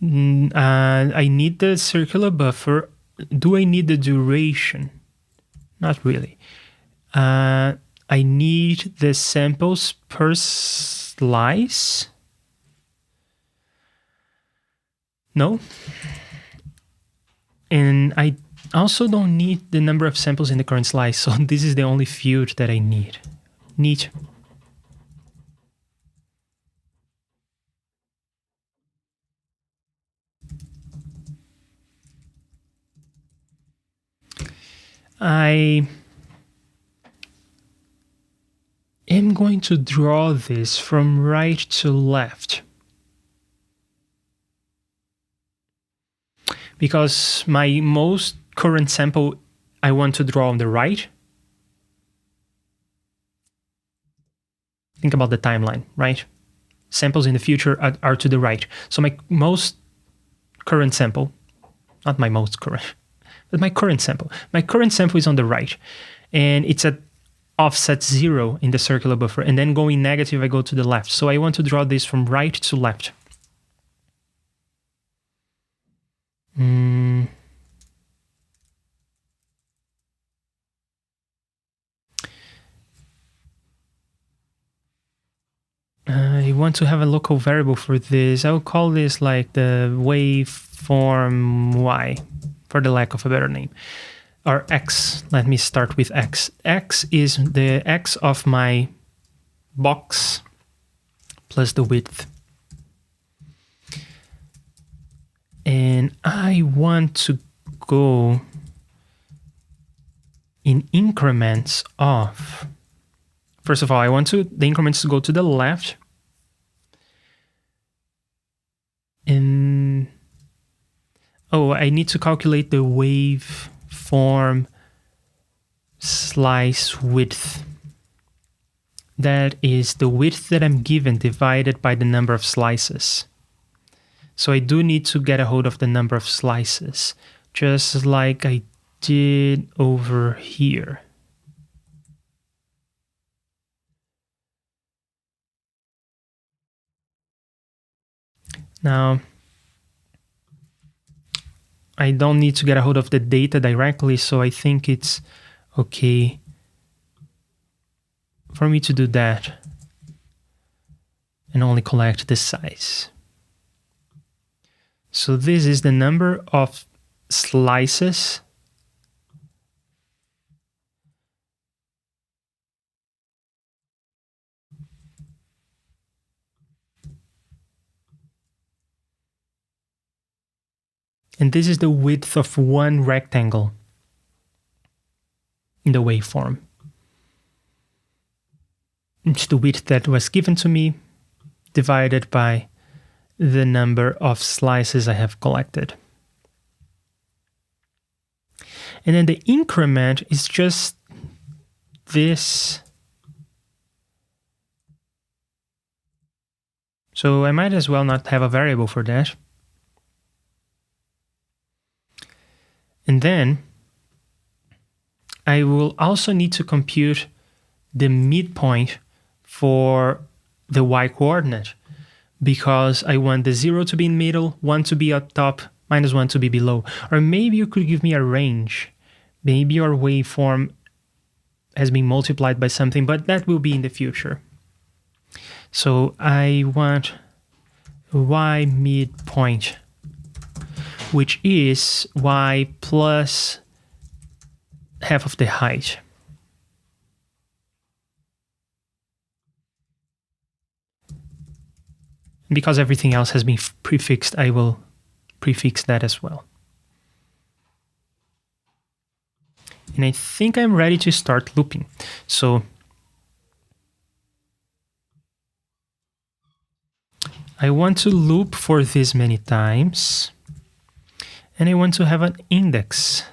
I need the circular buffer. Do I need the duration? Not really. I need the samples per slice. No. And I also don't need the number of samples in the current slice, so this is the only field that I need. Neat. I am going to draw this from right to left, because my most current sample I want to draw on the right. Think about the timeline, right? Samples in the future are to the right. So my most current sample, not my most current, but my current sample is on the right, and it's at offset 0 in the circular buffer, and then going negative I go to the left. So I want to draw this from right to left. I want to have a local variable for this. I'll call this like the waveform y, for the lack of a better name. Or x. Let me start with x. X is the x of my box plus the width. And I want to go in increments of, first of all, I want the increments to go to the left. And oh, I need to calculate the waveform slice width. That is the width that I'm given divided by the number of slices. So I do need to get a hold of the number of slices, just like I did over here. Now, I don't need to get a hold of the data directly, so I think it's okay for me to do that and only collect the size. So this is the number of slices and this is the width of one rectangle in the waveform. It's the width that was given to me divided by the number of slices I have collected. And then the increment is just this. So I might as well not have a variable for that. And then I will also need to compute the midpoint for the y coordinate, because I want the 0 to be in the middle, 1 to be up top, -1 to be below. Or maybe you could give me a range. Maybe your waveform has been multiplied by something, but that will be in the future. So I want y midpoint, which is y plus half of the height. Because everything else has been prefixed, I will prefix that as well. And I think I'm ready to start looping. So I want to loop for this many times, and I want to have an index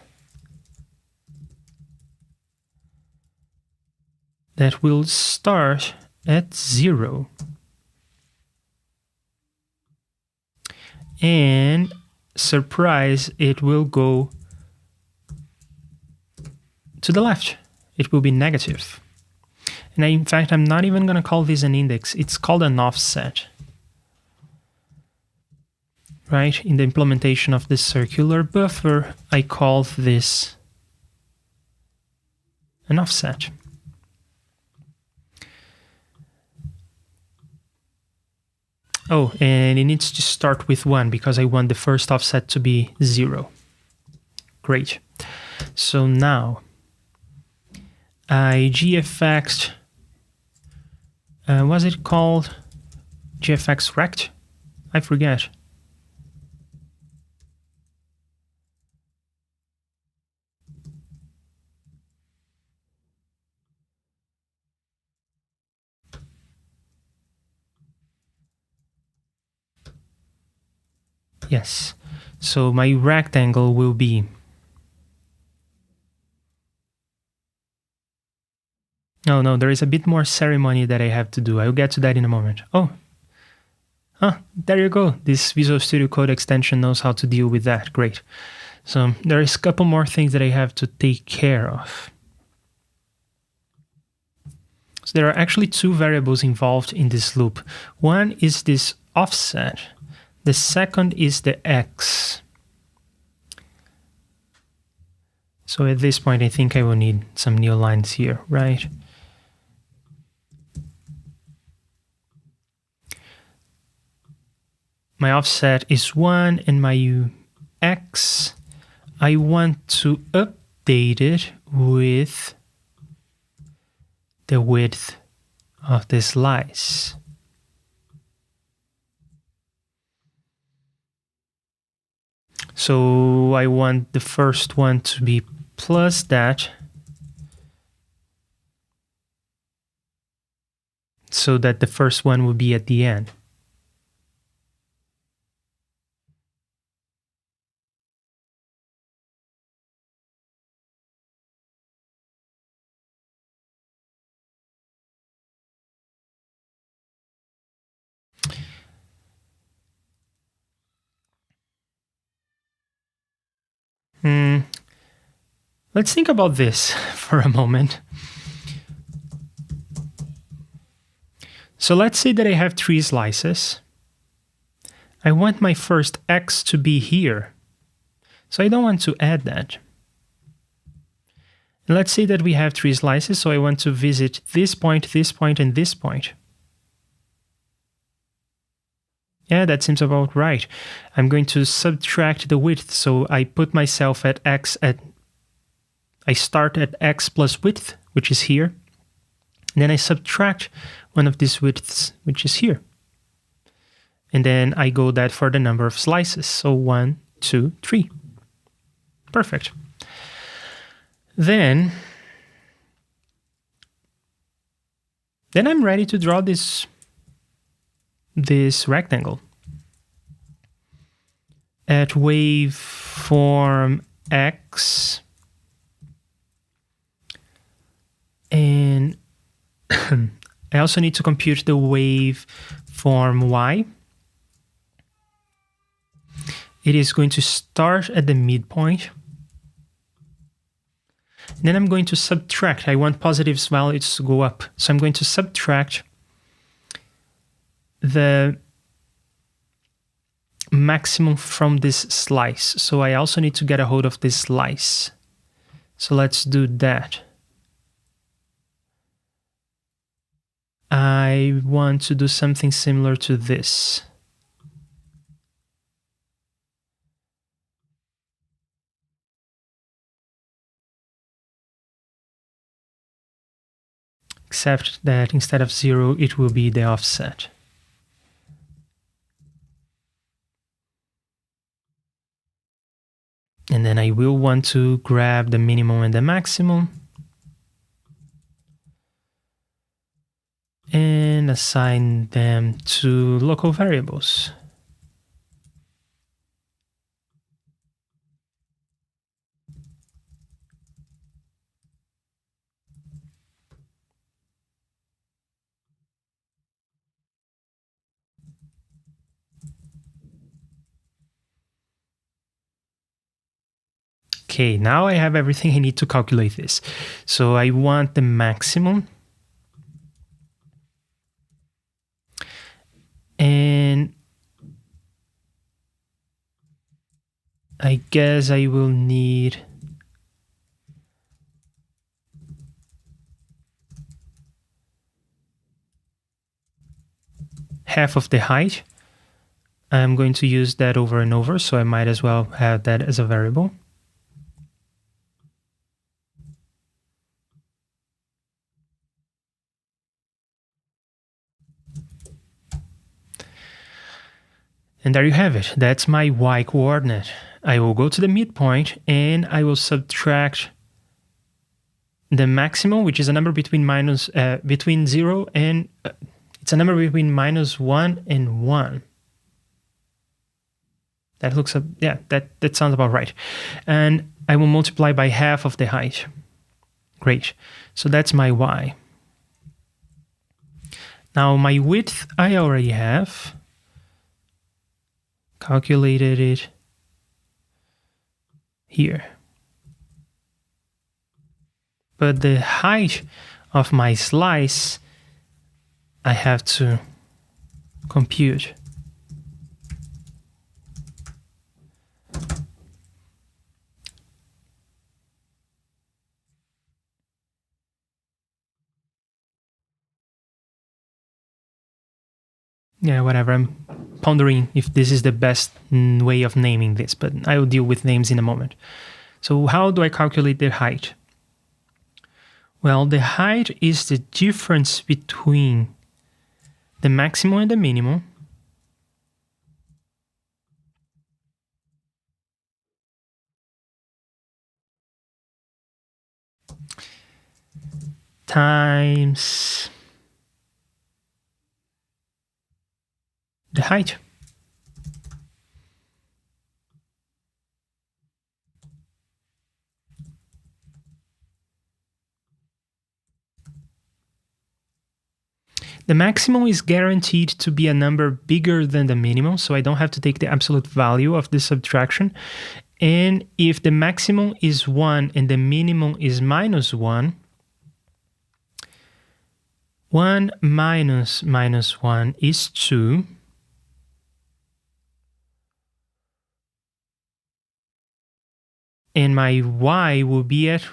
that will start at 0. And surprise, it will go to the left. It will be negative. And in fact, I'm not even going to call this an index. It's called an offset. Right? In the implementation of the circular buffer, I call this an offset. Oh, and it needs to start with 1 because I want the first offset to be 0. Great. So now I GFXed, was it called GFX rect? I forget. Yes. So my rectangle will be no, there is a bit more ceremony that I have to do. I'll get to that in a moment. Oh, there you go. This Visual Studio Code extension knows how to deal with that. Great. So there is a couple more things that I have to take care of. So there are actually 2 variables involved in this loop. One is this offset. The second is the x. So at this point, I think I will need some new lines here, right? My offset is 1, and my x, I want to update it with the width of the slice. So I want the first one to be plus that, so that the first one will be at the end. Let's think about this for a moment. So let's say that I have 3 slices. I want my first x to be here. So I don't want to add that. And let's say that we have 3 slices, so I want to visit this point, and this point. Yeah, that seems about right. I'm going to subtract the width, so I put myself at x at... I start at x plus width, which is here. And then I subtract one of these widths, which is here. And then I go that for the number of slices. So 1, 2, 3. Perfect. Then I'm ready to draw this rectangle. At waveform x, and I also need to compute the waveform y. It is going to start at the midpoint. And then I'm going to subtract. I want positive values to go up. So I'm going to subtract the maximum from this slice. So I also need to get a hold of this slice. So let's do that. I want to do something similar to this. except that instead of 0, it will be the offset. And then I will want to grab the minimum and the maximum and assign them to local variables. Okay, now I have everything I need to calculate this. So I want the maximum. And I guess I will need half of the height. I'm going to use that over and over, so I might as well have that as a variable. And there you have it. That's my y coordinate. I will go to the midpoint and I will subtract the maximum, which is a number between between 0 and it's a number between -1 and 1. That looks yeah, that sounds about right. And I will multiply by half of the height. Great. So that's my y. Now my width I already have. Calculated it here. But the height of my slice I have to compute. Yeah, whatever. I'm pondering if this is the best way of naming this, but I will deal with names in a moment. So how do I calculate the height? Well, the height is the difference between the maximum and the minimum times the height. The maximum is guaranteed to be a number bigger than the minimum, so I don't have to take the absolute value of the subtraction. And if the maximum is 1 and the minimum is -1, 1 minus -1 is 2. And my y will be at...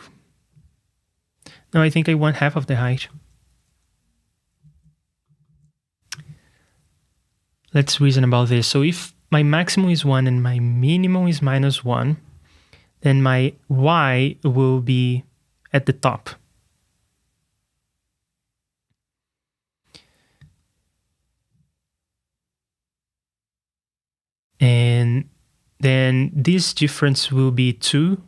No, I think I want half of the height. Let's reason about this. So if my maximum is 1 and my minimum is -1, then my y will be at the top. And then this difference will be 2,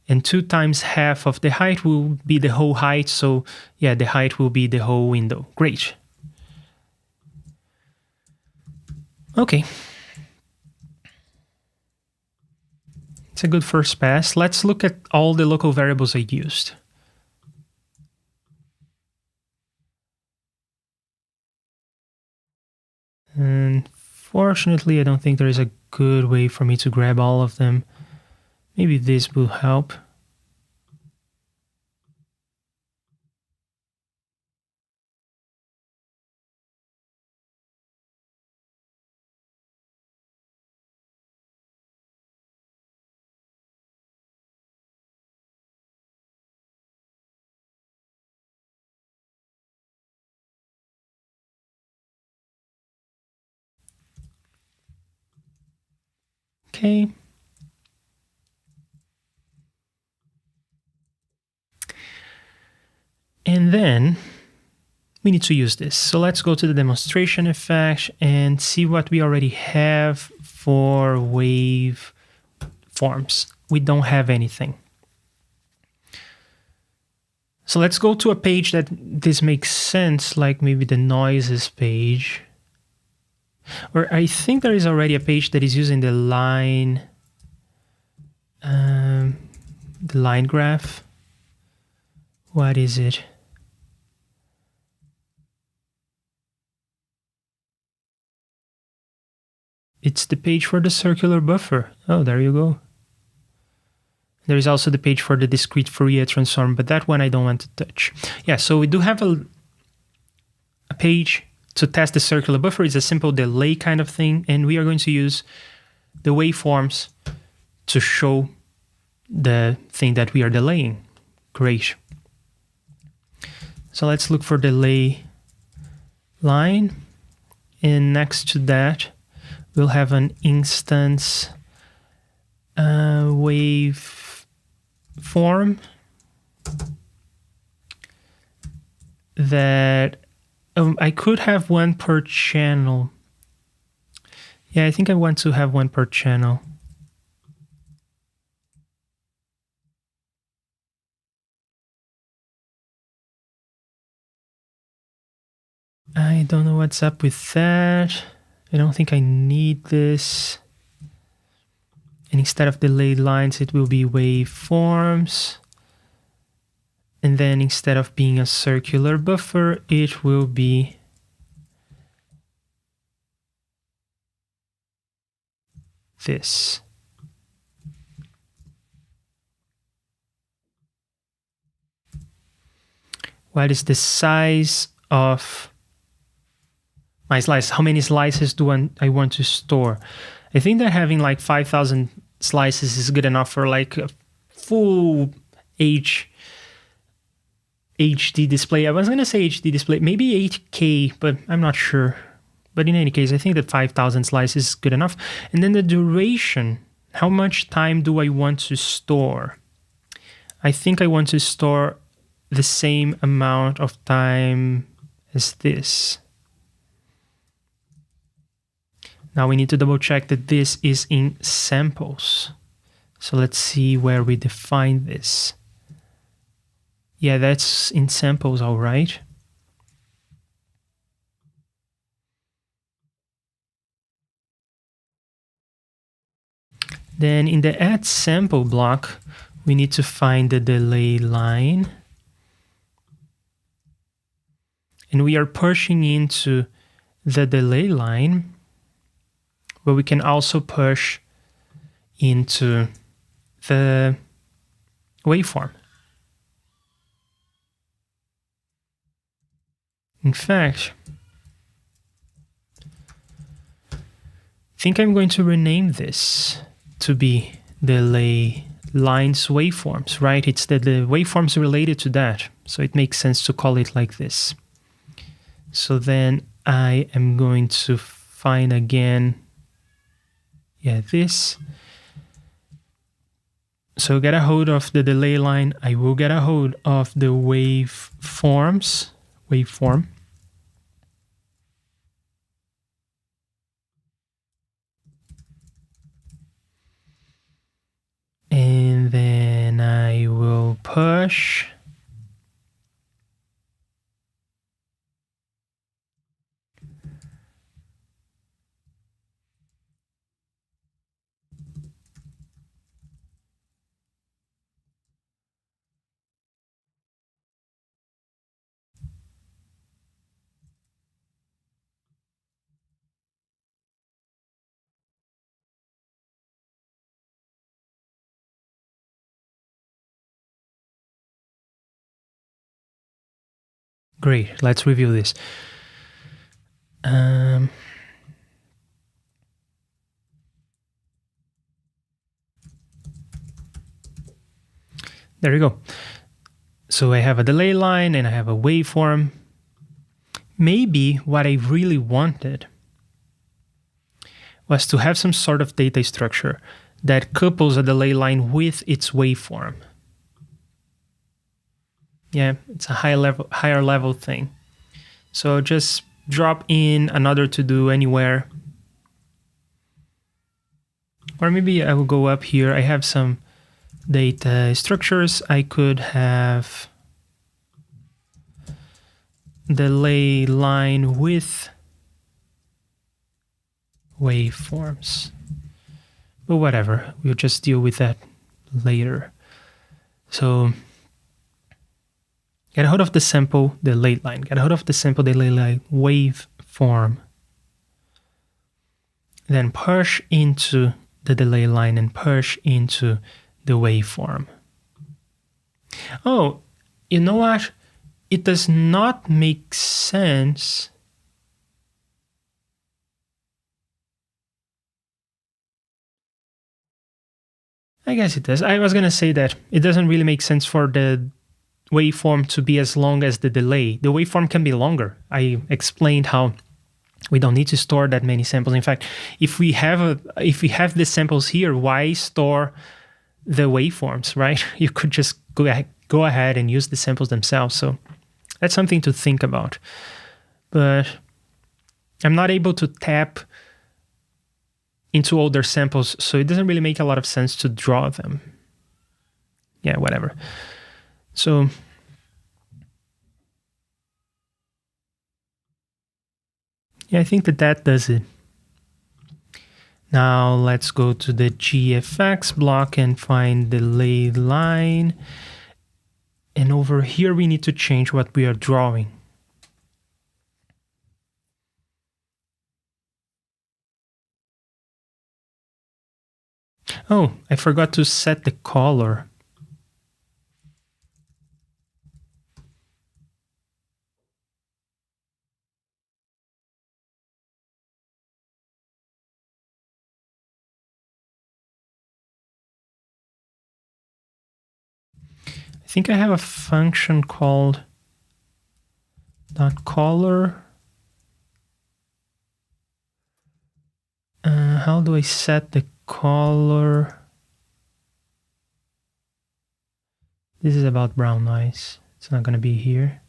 and 2 times half of the height will be the whole height. So yeah, the height will be the whole window. Great. Okay. It's a good first pass. Let's look at all the local variables I used. Unfortunately, I don't think there is a good way for me to grab all of them. Maybe this will help. Okay. And then we need to use this. So let's go to the demonstration effect and see what we already have for waveforms. We don't have anything. So let's go to a page that this makes sense, like maybe the noises page. Or I think there is already a page that is using the line graph. What is it? It's the page for the circular buffer. Oh, there you go. There is also the page for the discrete Fourier transform, but that one I don't want to touch. Yeah, so we do have a page to test the circular buffer. It's a simple delay kind of thing, and we are going to use the waveforms to show the thing that we are delaying. Great. So let's look for delay line, and next to that, we'll have an instance waveform that I could have one per channel. Yeah, I think I want to have one per channel. I don't know what's up with that. I don't think I need this. And instead of delay lines, it will be waveforms. And then instead of being a circular buffer, it will be this. What is the size of my slice? How many slices do I want to store? I think that having like 5,000 slices is good enough for like a full HD display. I was going to say HD display, maybe 8K, but I'm not sure. But in any case, I think that 5,000 slices is good enough. And then the duration, how much time do I want to store? I think I want to store the same amount of time as this. Now we need to double check that this is in samples. So let's see where we define this. Yeah, that's in samples, all right. Then in the add sample block, we need to find the delay line. And we are pushing into the delay line, but we can also push into the waveform. In fact, I think I'm going to rename this to be delay lines waveforms, right? It's the waveforms related to that. So it makes sense to call it like this. So then I am going to find again, yeah, this. So get a hold of the delay line. I will get a hold of the waveform. And then I will push. Great, let's review this. There we go. So I have a delay line and I have a waveform. Maybe what I really wanted was to have some sort of data structure that couples a delay line with its waveform. Yeah, it's a higher level thing. So just drop in another to do anywhere. Or maybe I will go up here. I have some data structures. I could have delay line with waveforms. But whatever, we'll just deal with that later. So get a hold of the sample delay line. Get a hold of the sample delay line waveform. Then push into the delay line and push into the waveform. Oh, you know what? It does not make sense. I guess it does. I was going to say that it doesn't really make sense for the waveform to be as long as the delay. The waveform can be longer. I explained how we don't need to store that many samples. In fact, if we have the samples here, why store the waveforms, right? You could just go ahead and use the samples themselves. So that's something to think about. But I'm not able to tap into older samples, so it doesn't really make a lot of sense to draw them. Yeah, whatever. So yeah, I think that does it. Now let's go to the GFX block and find the delay line. And over here, we need to change what we are drawing. Oh, I forgot to set the color. I think I have a function called .color. How do I set the color? This is about brown noise. It's not going to be here.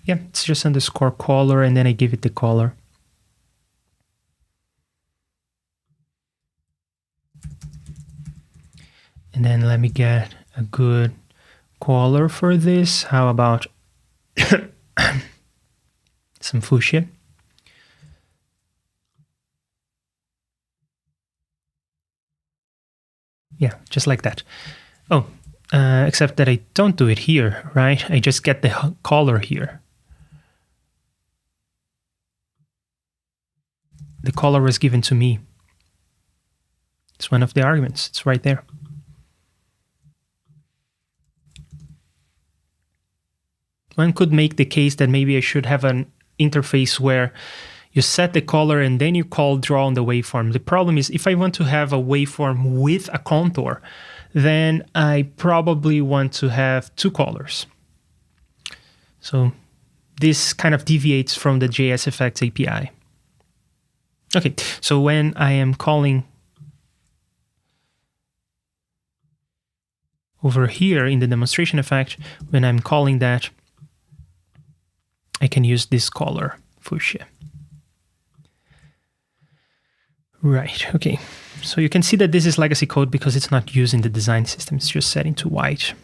Yeah, it's just underscore color, and then I give it the color. And then let me get a good color for this. How about some fuchsia? Yeah, just like that. Oh, except that I don't do it here, right? I just get the color here. The color was given to me. It's one of the arguments. It's right there. One could make the case that maybe I should have an interface where you set the color and then you call draw on the waveform. The problem is if I want to have a waveform with a contour, then I probably want to have two colors. So this kind of deviates from the JSFX API. Okay, so when I am calling over here in the demonstration effect, when I'm calling that, I can use this color, fuchsia. Right, okay. So you can see that this is legacy code because it's not used in the design system. It's just set into white.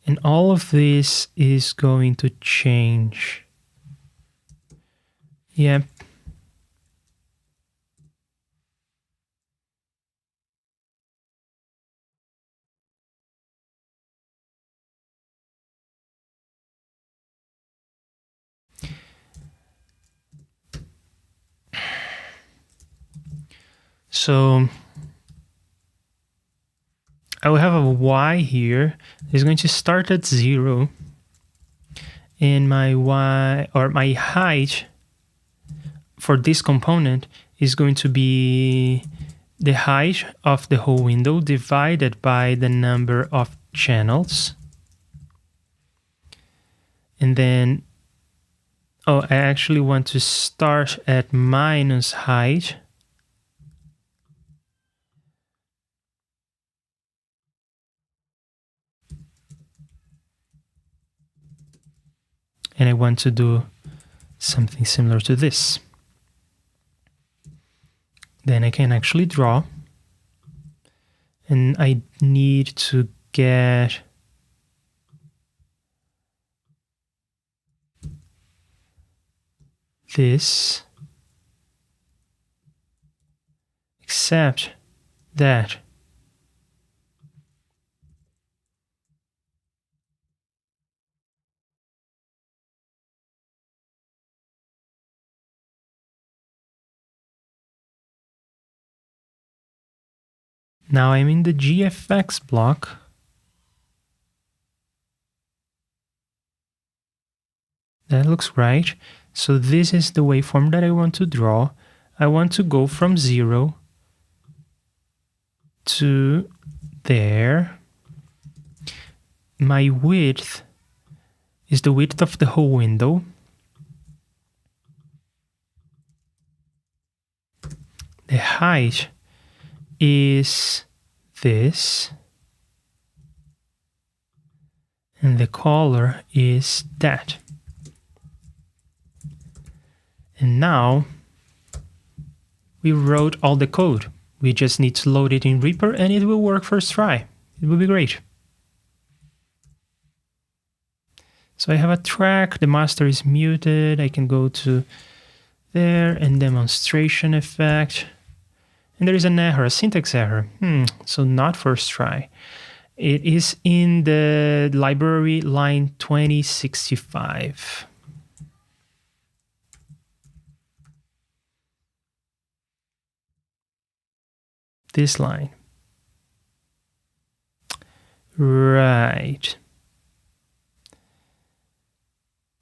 And all of this is going to change. Yeah. So I will have a y here. It's going to start at 0. And my y, or my height for this component is going to be the height of the whole window divided by the number of channels. And then Oh, I actually want to start at minus height. And I want to do something similar to this. Then I can actually draw. And I need to get this, except that now I'm in the GFX block. That looks right. So this is the waveform that I want to draw. I want to go from 0 to there. My width is the width of the whole window. The height is this. And the color is that. And now we wrote all the code. We just need to load it in REAPER and it will work first try. It will be great. So I have a track, the master is muted. I can go to there and demonstration effect. And there is an error, a syntax error. So not first try. It is in the library line 2065. This line. Right.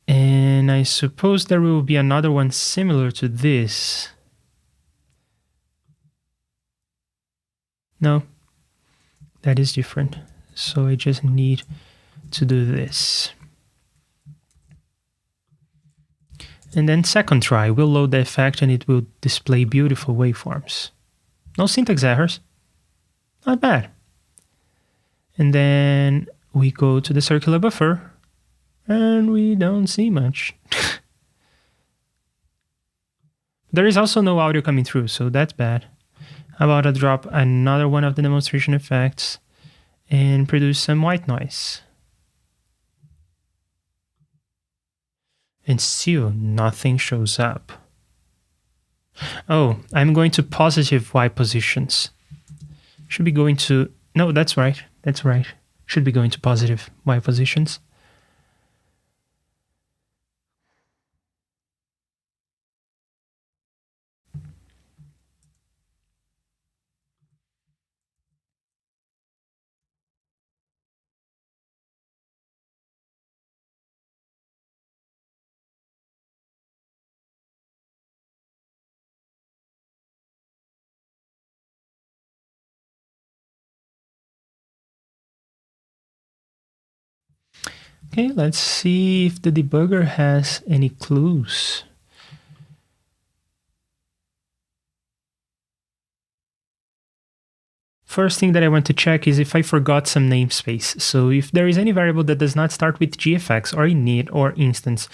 And I suppose there will be another one similar to this. No, that is different. So I just need to do this. And then second try, we'll load the effect and it will display beautiful waveforms. No syntax errors. Not bad. And then we go to the circular buffer and we don't see much. There is also no audio coming through, so that's bad. How about I drop another one of the demonstration effects and produce some white noise. And still nothing shows up. Oh, I'm going to positive Y positions. Should be going to, no, that's right. That's right. Should be going to positive Y positions. Okay, let's see if the debugger has any clues. First thing that I want to check is if I forgot some namespace. So if there is any variable that does not start with GFX or init or instance,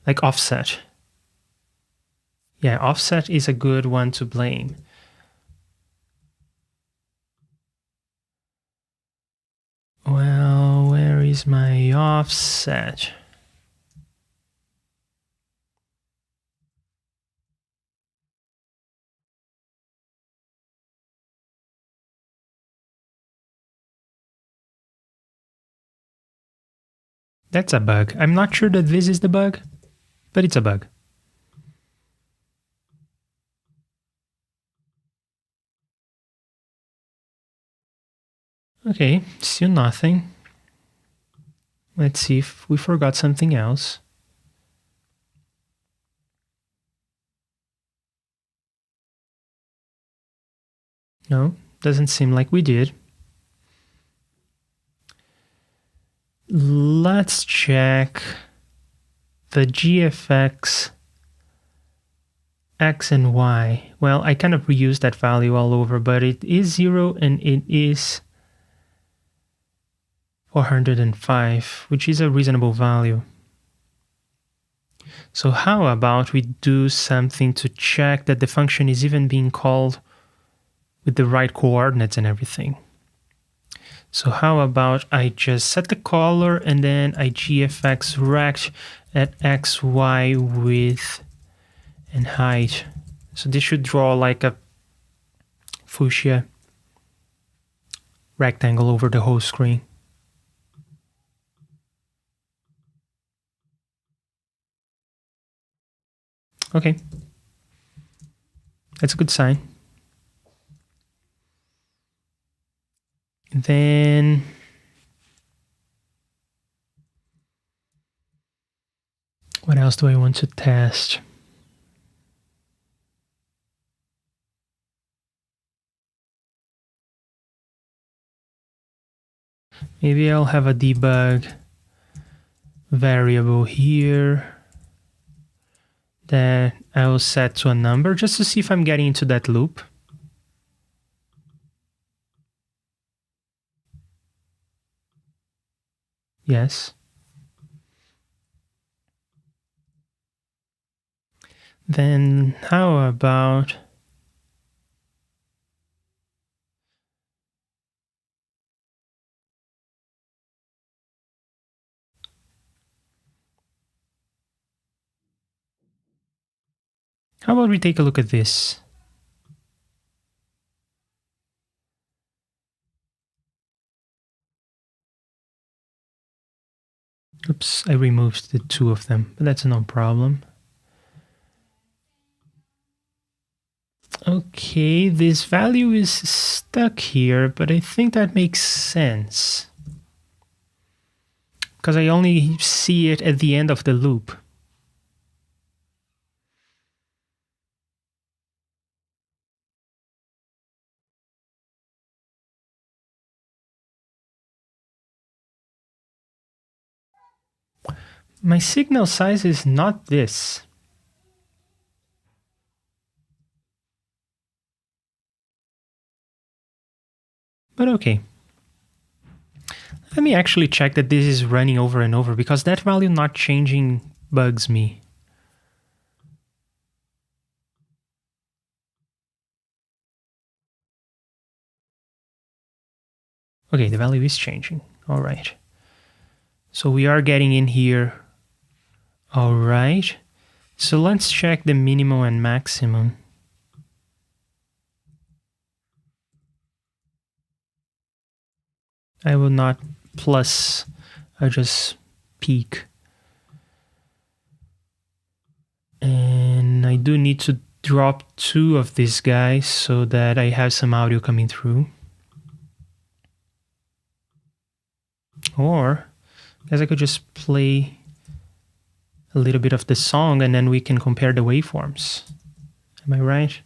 like offset. Yeah, offset is a good one to blame. Well, where is my offset? That's a bug. I'm not sure that this is the bug, but it's a bug. Okay, still nothing. Let's see if we forgot something else. No, doesn't seem like we did. Let's check the GFX X and Y, well, I kind of reused that value all over, but it is 0 and it is 405, which is a reasonable value. So how about we do something to check that the function is even being called with the right coordinates and everything. So how about I just set the color and then I GFX rect at X, Y, width, and height. So this should draw like a fuchsia rectangle over the whole screen. Okay, that's a good sign. Then what else do I want to test? Maybe I'll have a debug variable here that I will set to a number just to see if I'm getting into that loop. Yes. Then how about we take a look at this? Oops, I removed the two of them, but that's no problem. Okay, this value is stuck here, but I think that makes sense, because I only see it at the end of the loop. My signal size is not this. But okay. Let me actually check that this is running over and over, because that value not changing bugs me. Okay, the value is changing. All right. So we are getting in here. All right. So let's check the minimum and maximum. I will not plus, I just peak. And I do need to drop two of these guys so that I have some audio coming through. Or I guess I could just play a little bit of the song and then we can compare the waveforms. Am I right?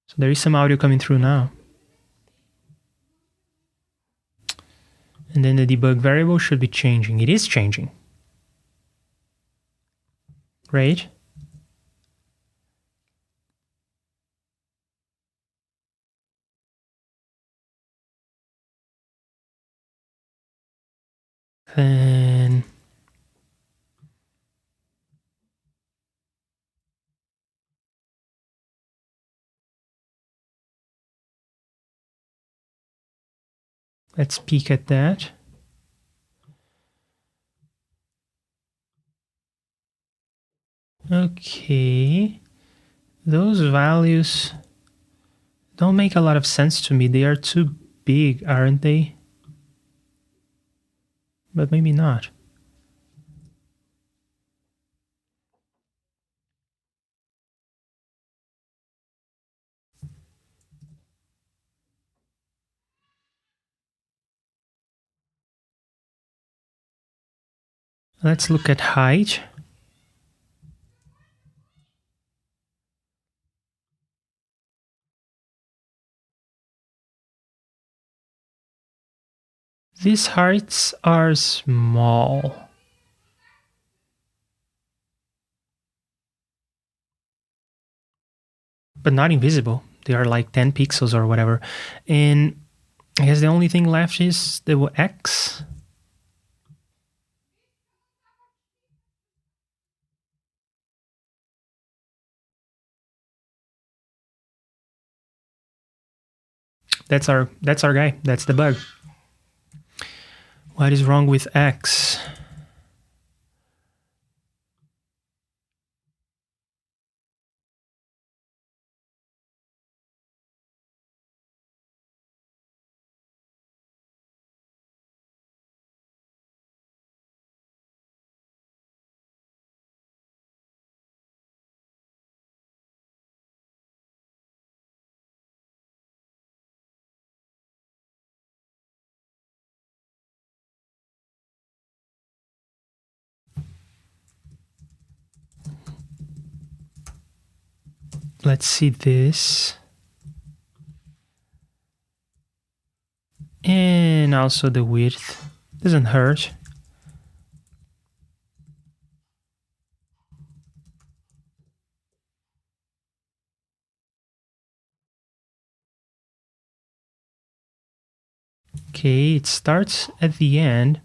So there is some audio coming through now. And then the debug variable should be changing. It is changing. Right? Then let's peek at that. Okay. Those values don't make a lot of sense to me. They are too big, aren't they? But maybe not. Let's look at height. These hearts are small. But not invisible. They are like 10 pixels or whatever. And I guess the only thing left is the X. That's our guy. That's the bug. What is wrong with X? Let's see this. And also the width. Doesn't hurt. Okay, it starts at the end.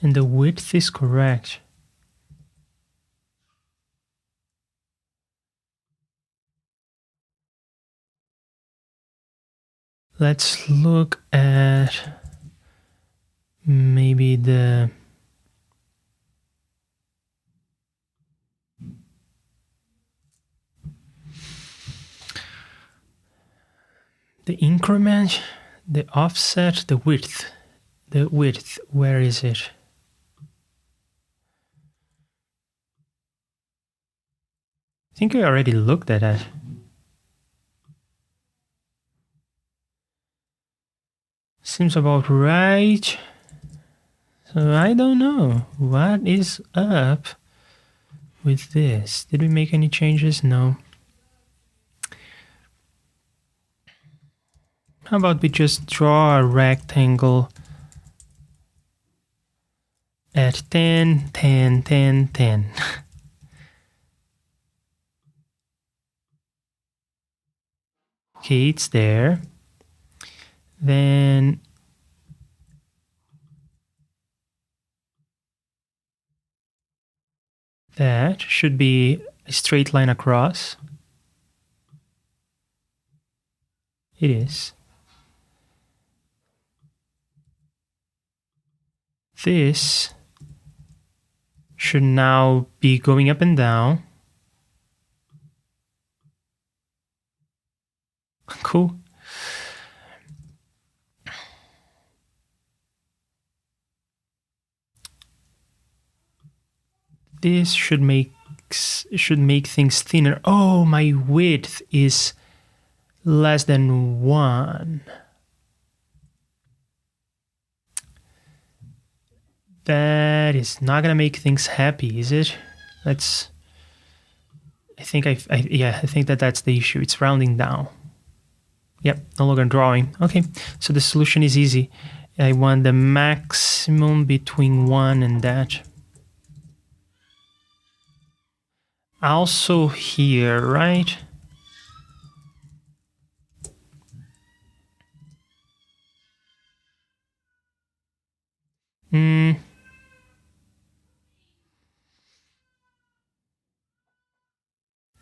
And the width is correct. Let's look at maybe the increment, the offset, the width. The width, where is it? I think we already looked at that. Seems about right. So I don't know. What is up with this? Did we make any changes? No. How about we just draw a rectangle at 10, 10, 10, 10. Okay, it's there. Then that should be a straight line across. It is. This should now be going up and down. Cool. This should make things thinner. Oh, my width is less than 1. That is not gonna make things happy, is it? Let's. I think I think that's the issue. It's rounding down. Yep, no longer drawing. Okay, so the solution is easy. I want the maximum between 1 and that. Also here, right?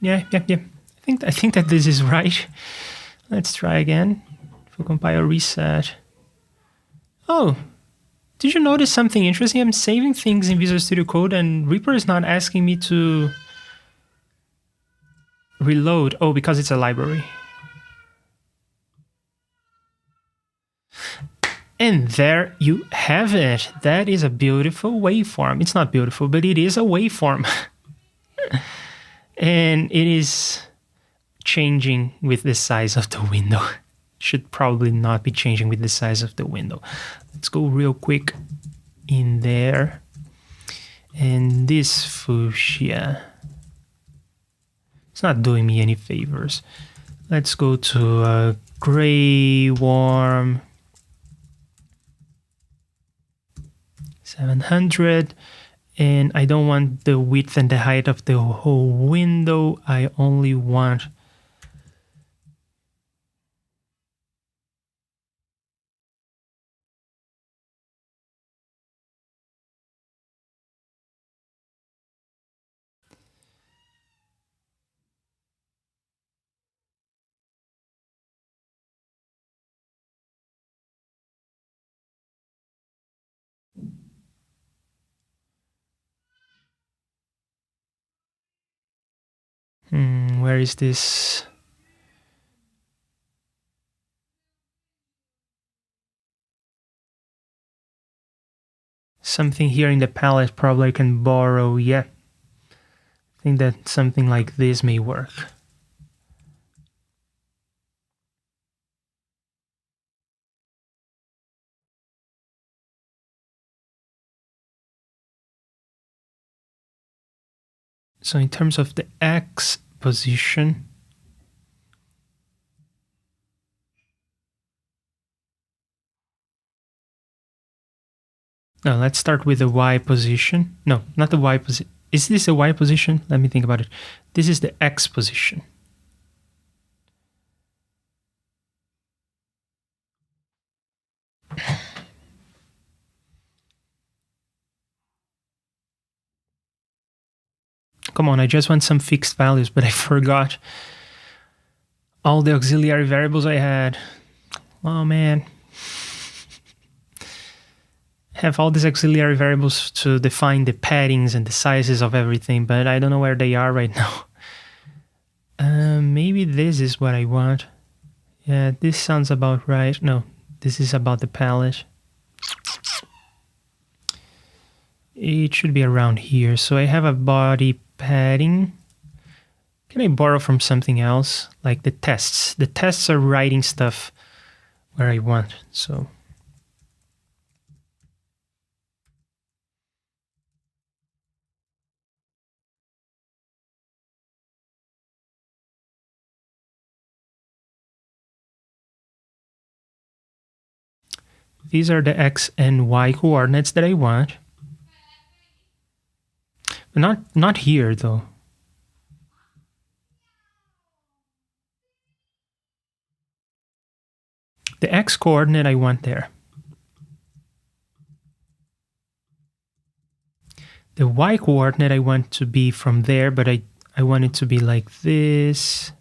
Yeah. I think that this is right. Let's try again. If we compile reset. Oh, did you notice something interesting? I'm saving things in Visual Studio Code and Reaper is not asking me to reload. Oh, because it's a library. And there you have it. That is a beautiful waveform. It's not beautiful, but it is a waveform. And it is changing with the size of the window. Should probably not be changing with the size of the window. Let's go real quick in there. And this fuchsia, it's not doing me any favors. Let's go to gray warm 700. And I don't want the width and the height of the whole window. I only want where is this? Something here in the palette probably I can borrow. Yeah, I think that something like this may work. So in terms of the X position, no, let's start with the Y position. No, not the Y position. Is this a Y position? Let me think about it. This is the X position. Come on, I just want some fixed values, but I forgot all the auxiliary variables I had. Oh man. Have all these auxiliary variables to define the paddings and the sizes of everything, but I don't know where they are right now. Maybe this is what I want. Yeah, this sounds about right. No, this is about the palette. It should be around here. So I have a body padding. Can I borrow from something else? Like the tests. The tests are writing stuff where I want. So these are the X and Y coordinates that I want. But not here though. The X coordinate I want there. The Y coordinate I want to be from there, but I want it to be like this.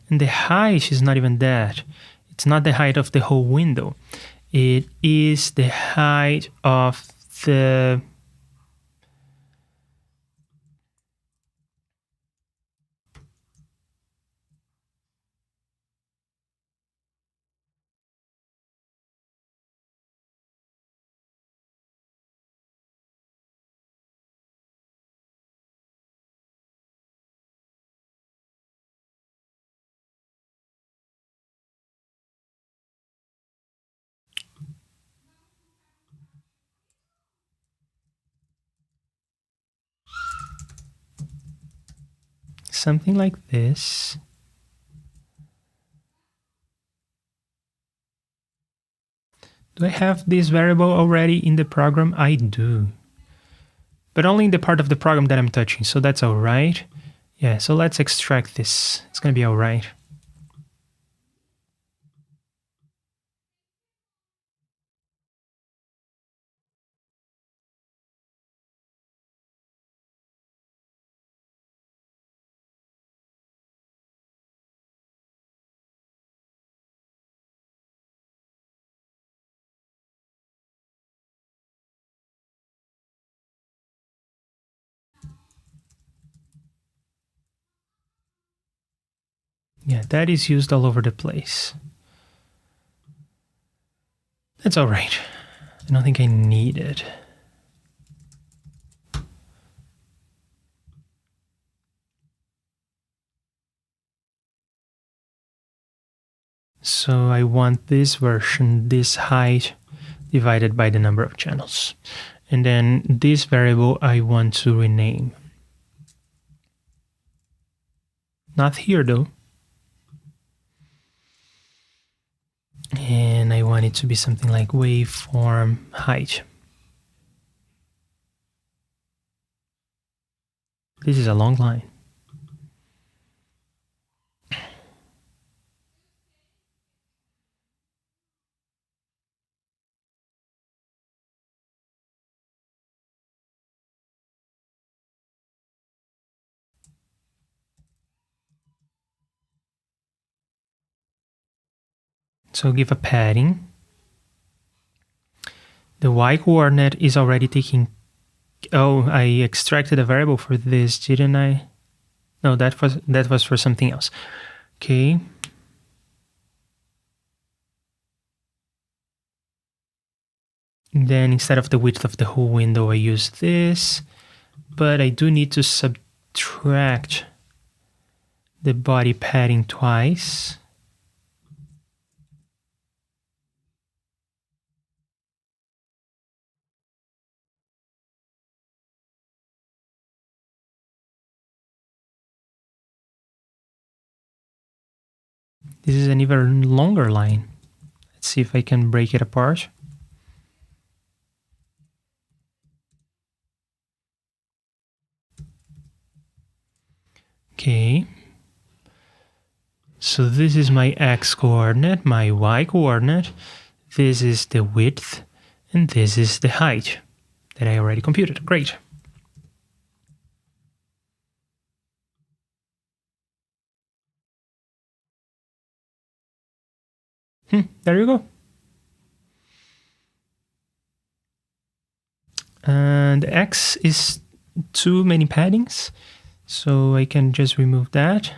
And the height is not even that. It's not the height of the whole window. It is the height of the something like this. Do I have this variable already in the program? I do. But only in the part of the program that I'm touching, so that's all right. Yeah, so let's extract this. It's gonna be all right. Yeah, that is used all over the place. That's all right. I don't think I need it. So I want this version, this height, divided by the number of channels. And then this variable I want to rename. Not here though. And I want it to be something like waveform height. This is a long line. So give a padding. The y coordinate is already taking. Oh, I extracted a variable for this, didn't I? No, that was for something else. Okay. Then instead of the width of the whole window, I use this, but I do need to subtract the body padding twice. This is an even longer line. Let's see if I can break it apart. Okay. So this is my x coordinate, my y coordinate. This is the width, and this is the height that I already computed. Great. There you go. And x is too many paddings, so I can just remove that.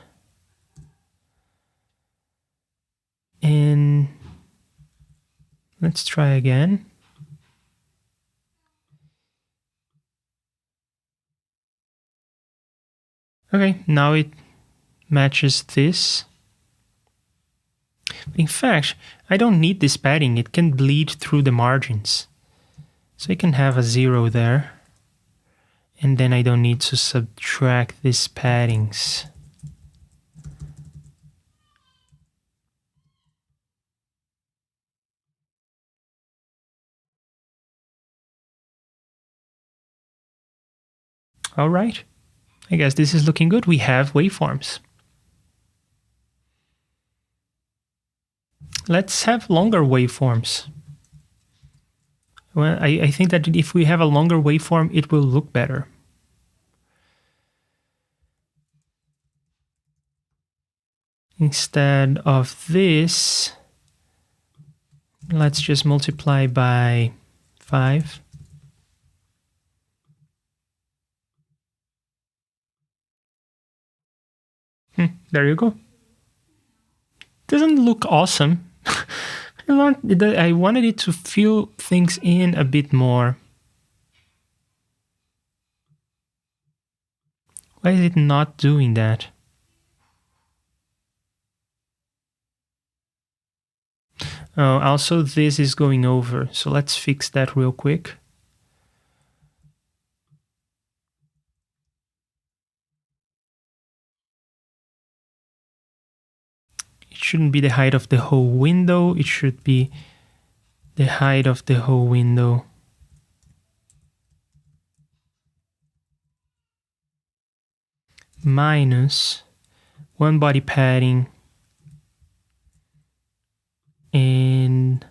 And let's try again. Okay, now it matches this. In fact, I don't need this padding. It can bleed through the margins. So I can have a 0 there. And then I don't need to subtract these paddings. All right. I guess this is looking good. We have waveforms. Let's have longer waveforms. Well, I think that if we have a longer waveform, it will look better. Instead of this, let's just multiply by 5. There you go. Doesn't look awesome. I wanted it to fill things in a bit more. Why is it not doing that? Oh, also this is going over, so let's fix that real quick. It shouldn't be the height of the whole window, it should be the height of the whole window. Minus one body padding and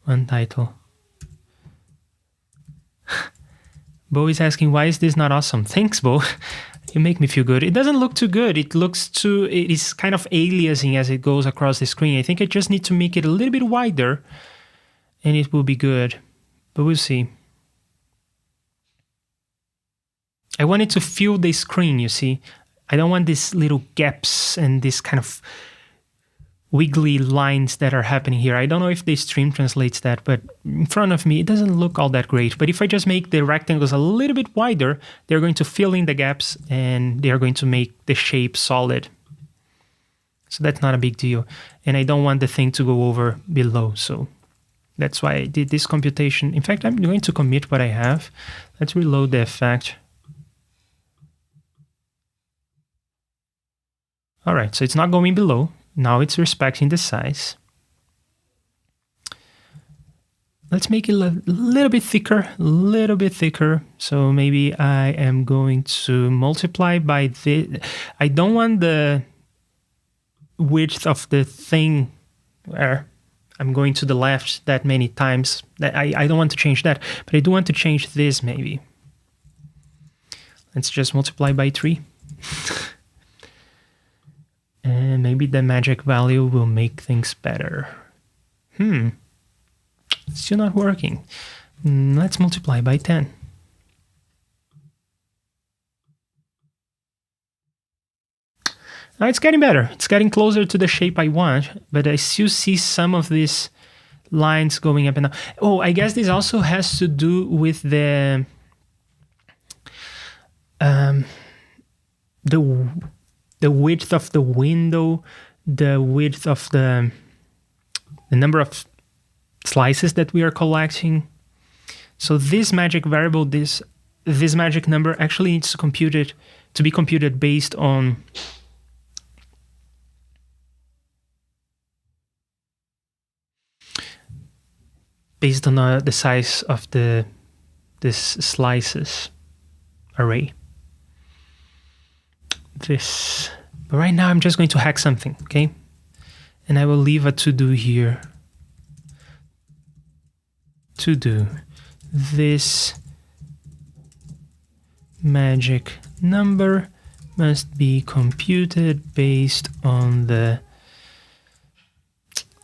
one title. Bo is asking, why is this not awesome? Thanks, Bo. You make me feel good. It doesn't look too good. It is kind of aliasing as it goes across the screen. I think I just need to make it a little bit wider and it will be good. But we'll see. I want it to fill the screen, you see. I don't want these little gaps and this kind of wiggly lines that are happening here. I don't know if the stream translates that, but in front of me, it doesn't look all that great. But if I just make the rectangles a little bit wider, they're going to fill in the gaps and they're going to make the shape solid. So that's not a big deal. And I don't want the thing to go over below. So that's why I did this computation. In fact, I'm going to commit what I have. Let's reload the effect. All right, so it's not going below. Now it's respecting the size. Let's make it a little bit thicker, So maybe I am going to multiply by this. I don't want the width of the thing where I'm going to the left that many times. I don't want to change that, but I do want to change this maybe. Let's just multiply by 3. And maybe the magic value will make things better. It's still not working. Let's multiply by 10. Now it's getting better. It's getting closer to the shape I want, but I still see some of these lines going up and down. Oh, I guess this also has to do with the width of the window, the width of the number of slices that we are collecting. So this magic variable, this magic number actually needs to be computed based on the size of this slices array. But right now I'm just going to hack something, okay? And I will leave a to-do here. To-do. This magic number must be computed based on the,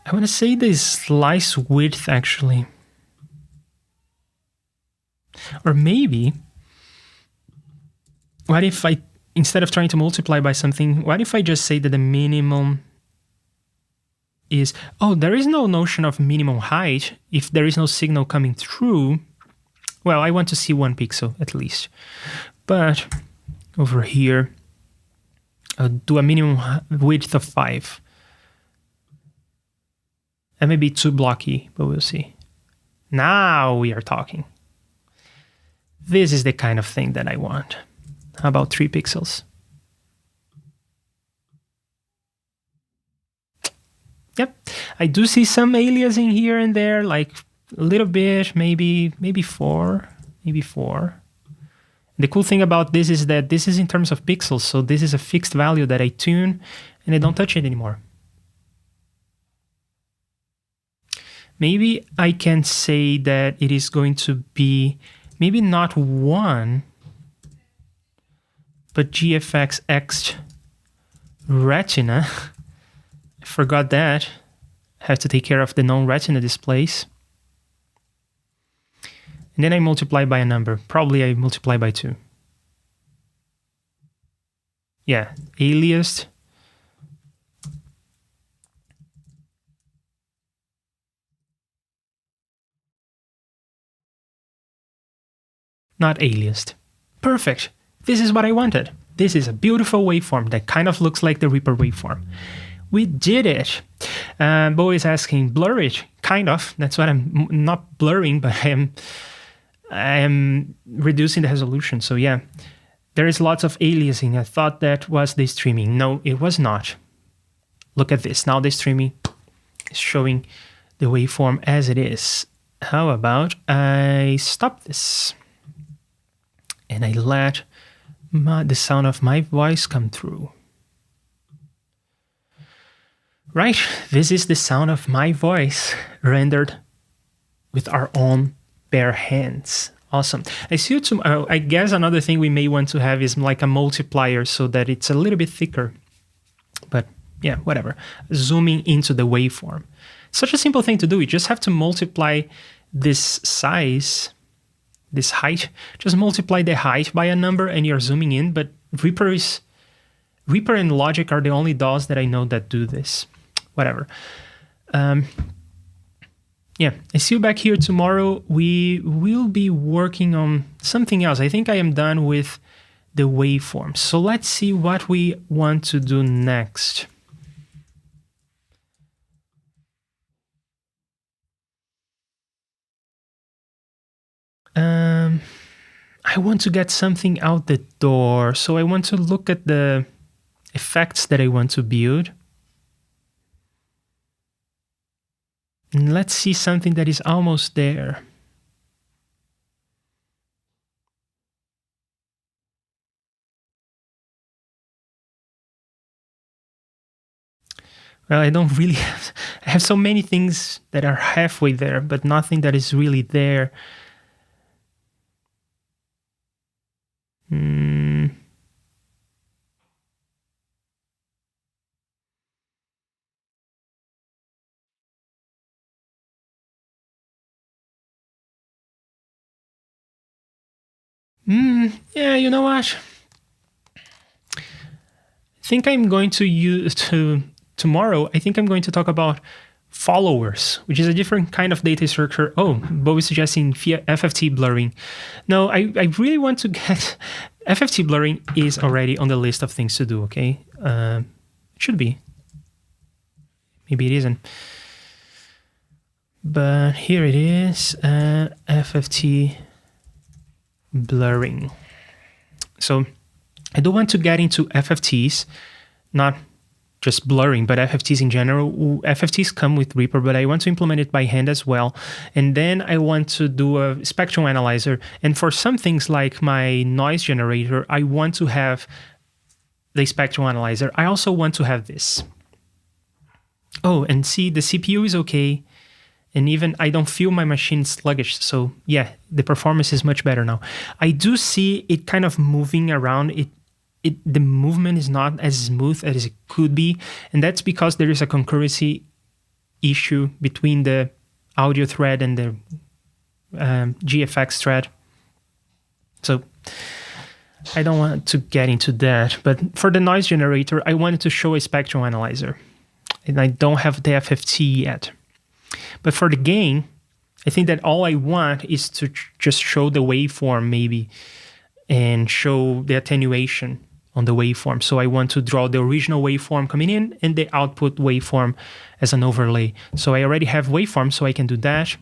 I want to say the slice width actually. Or maybe, what if instead of trying to multiply by something, what if I just say that the minimum is, there is no notion of minimum height if there is no signal coming through. Well, I want to see 1 pixel at least. But over here, I'll do a minimum width of 5. That may be too blocky, but we'll see. Now we are talking. This is the kind of thing that I want. How about 3 pixels? Yep, I do see some aliasing here and there, like a little bit, maybe 4, maybe 4. The cool thing about this is that this is in terms of pixels, so this is a fixed value that I tune and I don't touch it anymore. Maybe I can say that it is going to be maybe not 1, but GFX X retina. I forgot that. I have to take care of the non-retina displays. And then I multiply by a number. Probably I multiply by 2. Yeah, aliased. Not aliased. Perfect. This is what I wanted. This is a beautiful waveform that kind of looks like the REAPER waveform. We did it. Bo is asking, blur it? Kind of. That's what I'm not blurring, but I am reducing the resolution. So yeah, there is lots of aliasing. I thought that was the streaming. No, it was not. Look at this. Now the streaming is showing the waveform as it is. How about I stop this and I let the sound of my voice come through. Right, this is the sound of my voice rendered with our own bare hands. Awesome. I see I guess another thing we may want to have is like a multiplier so that it's a little bit thicker. But yeah, whatever. Zooming into the waveform. Such a simple thing to do. You just have to multiply this size, this height. Just multiply the height by a number and you're zooming in. But Reaper and Logic are the only DAWs that I know that do this. whatever. Yeah, I see you back here tomorrow. We will be working on something else. I think I am done with the waveforms. So let's see what we want to do next. I want to get something out the door. So I want to look at the effects that I want to build. And let's see something that is almost there. Well, I don't really have, I have so many things that are halfway there, but nothing that is really there. Yeah, you know what? I think I'm going to use tomorrow. I think I'm going to talk about followers, which is a different kind of data structure. Oh, Bo is suggesting Fft blurring. No, I really want to get Fft blurring is already on the list of things to do. Okay, it should be. Maybe it isn't. But here it is, Fft blurring. So I do want to get into FFTs, not just blurring, but FFTs in general. FFTs come with REAPER, but I want to implement it by hand as well. And then I want to do a spectrum analyzer. And for some things like my noise generator, I want to have the spectrum analyzer. I also want to have this. Oh, and see, the CPU is okay. And even I don't feel my machine sluggish. So yeah, the performance is much better now. I do see it kind of moving around. The movement is not as smooth as it could be. And that's because there is a concurrency issue between the audio thread and the GFX thread. So I don't want to get into that. But for the noise generator, I wanted to show a spectrum analyzer. And I don't have the FFT yet. But for the gain, I think that all I want is to just show the waveform maybe and show the attenuation on the waveform. So I want to draw the original waveform coming in and the output waveform as an overlay. So I already have waveforms, so I can do that.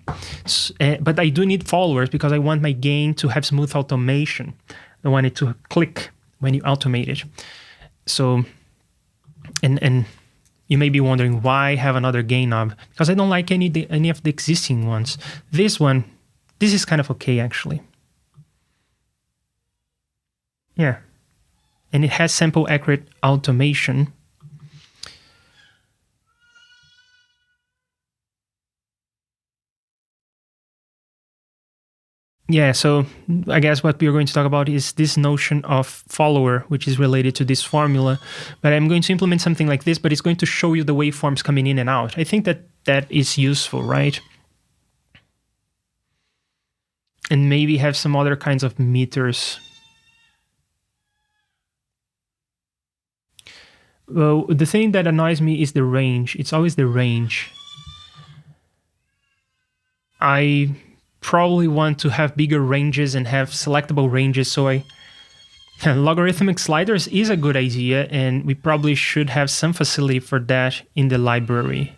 But I do need followers because I want my gain to have smooth automation. I want it to click when you automate it. So, and you may be wondering why have another gain knob? Because I don't like any of the existing ones. This is kind of okay actually. Yeah, and it has sample accurate automation. Yeah, so I guess what we're going to talk about is this notion of follower, which is related to this formula. But I'm going to implement something like this, but it's going to show you the waveforms coming in and out. I think that is useful, right? And maybe have some other kinds of meters. Well, the thing that annoys me is the range. It's always the range. I probably want to have bigger ranges and have selectable ranges, so logarithmic sliders is a good idea, and we probably should have some facility for that in the library.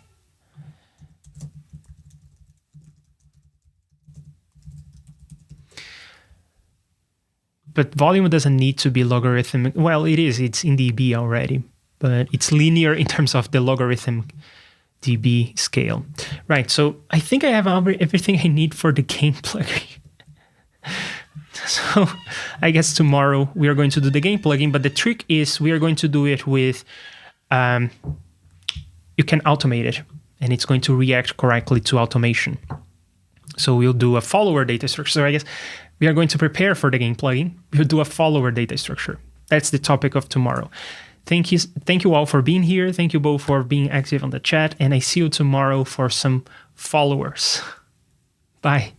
But volume doesn't need to be logarithmic. Well, it is, it's in dB already, but it's linear in terms of the logarithm dB scale. Right, so I think I have everything I need for the gain plugin. So I guess tomorrow we are going to do the gain plugin, but the trick is we are going to do it with, you can automate it, and it's going to react correctly to automation. So we'll do a follower data structure. So I guess we are going to prepare for the gain plugin. We'll do a follower data structure. That's the topic of tomorrow. Thank you all for being here. Thank you both for being active on the chat, and I see you tomorrow for some followers. Bye.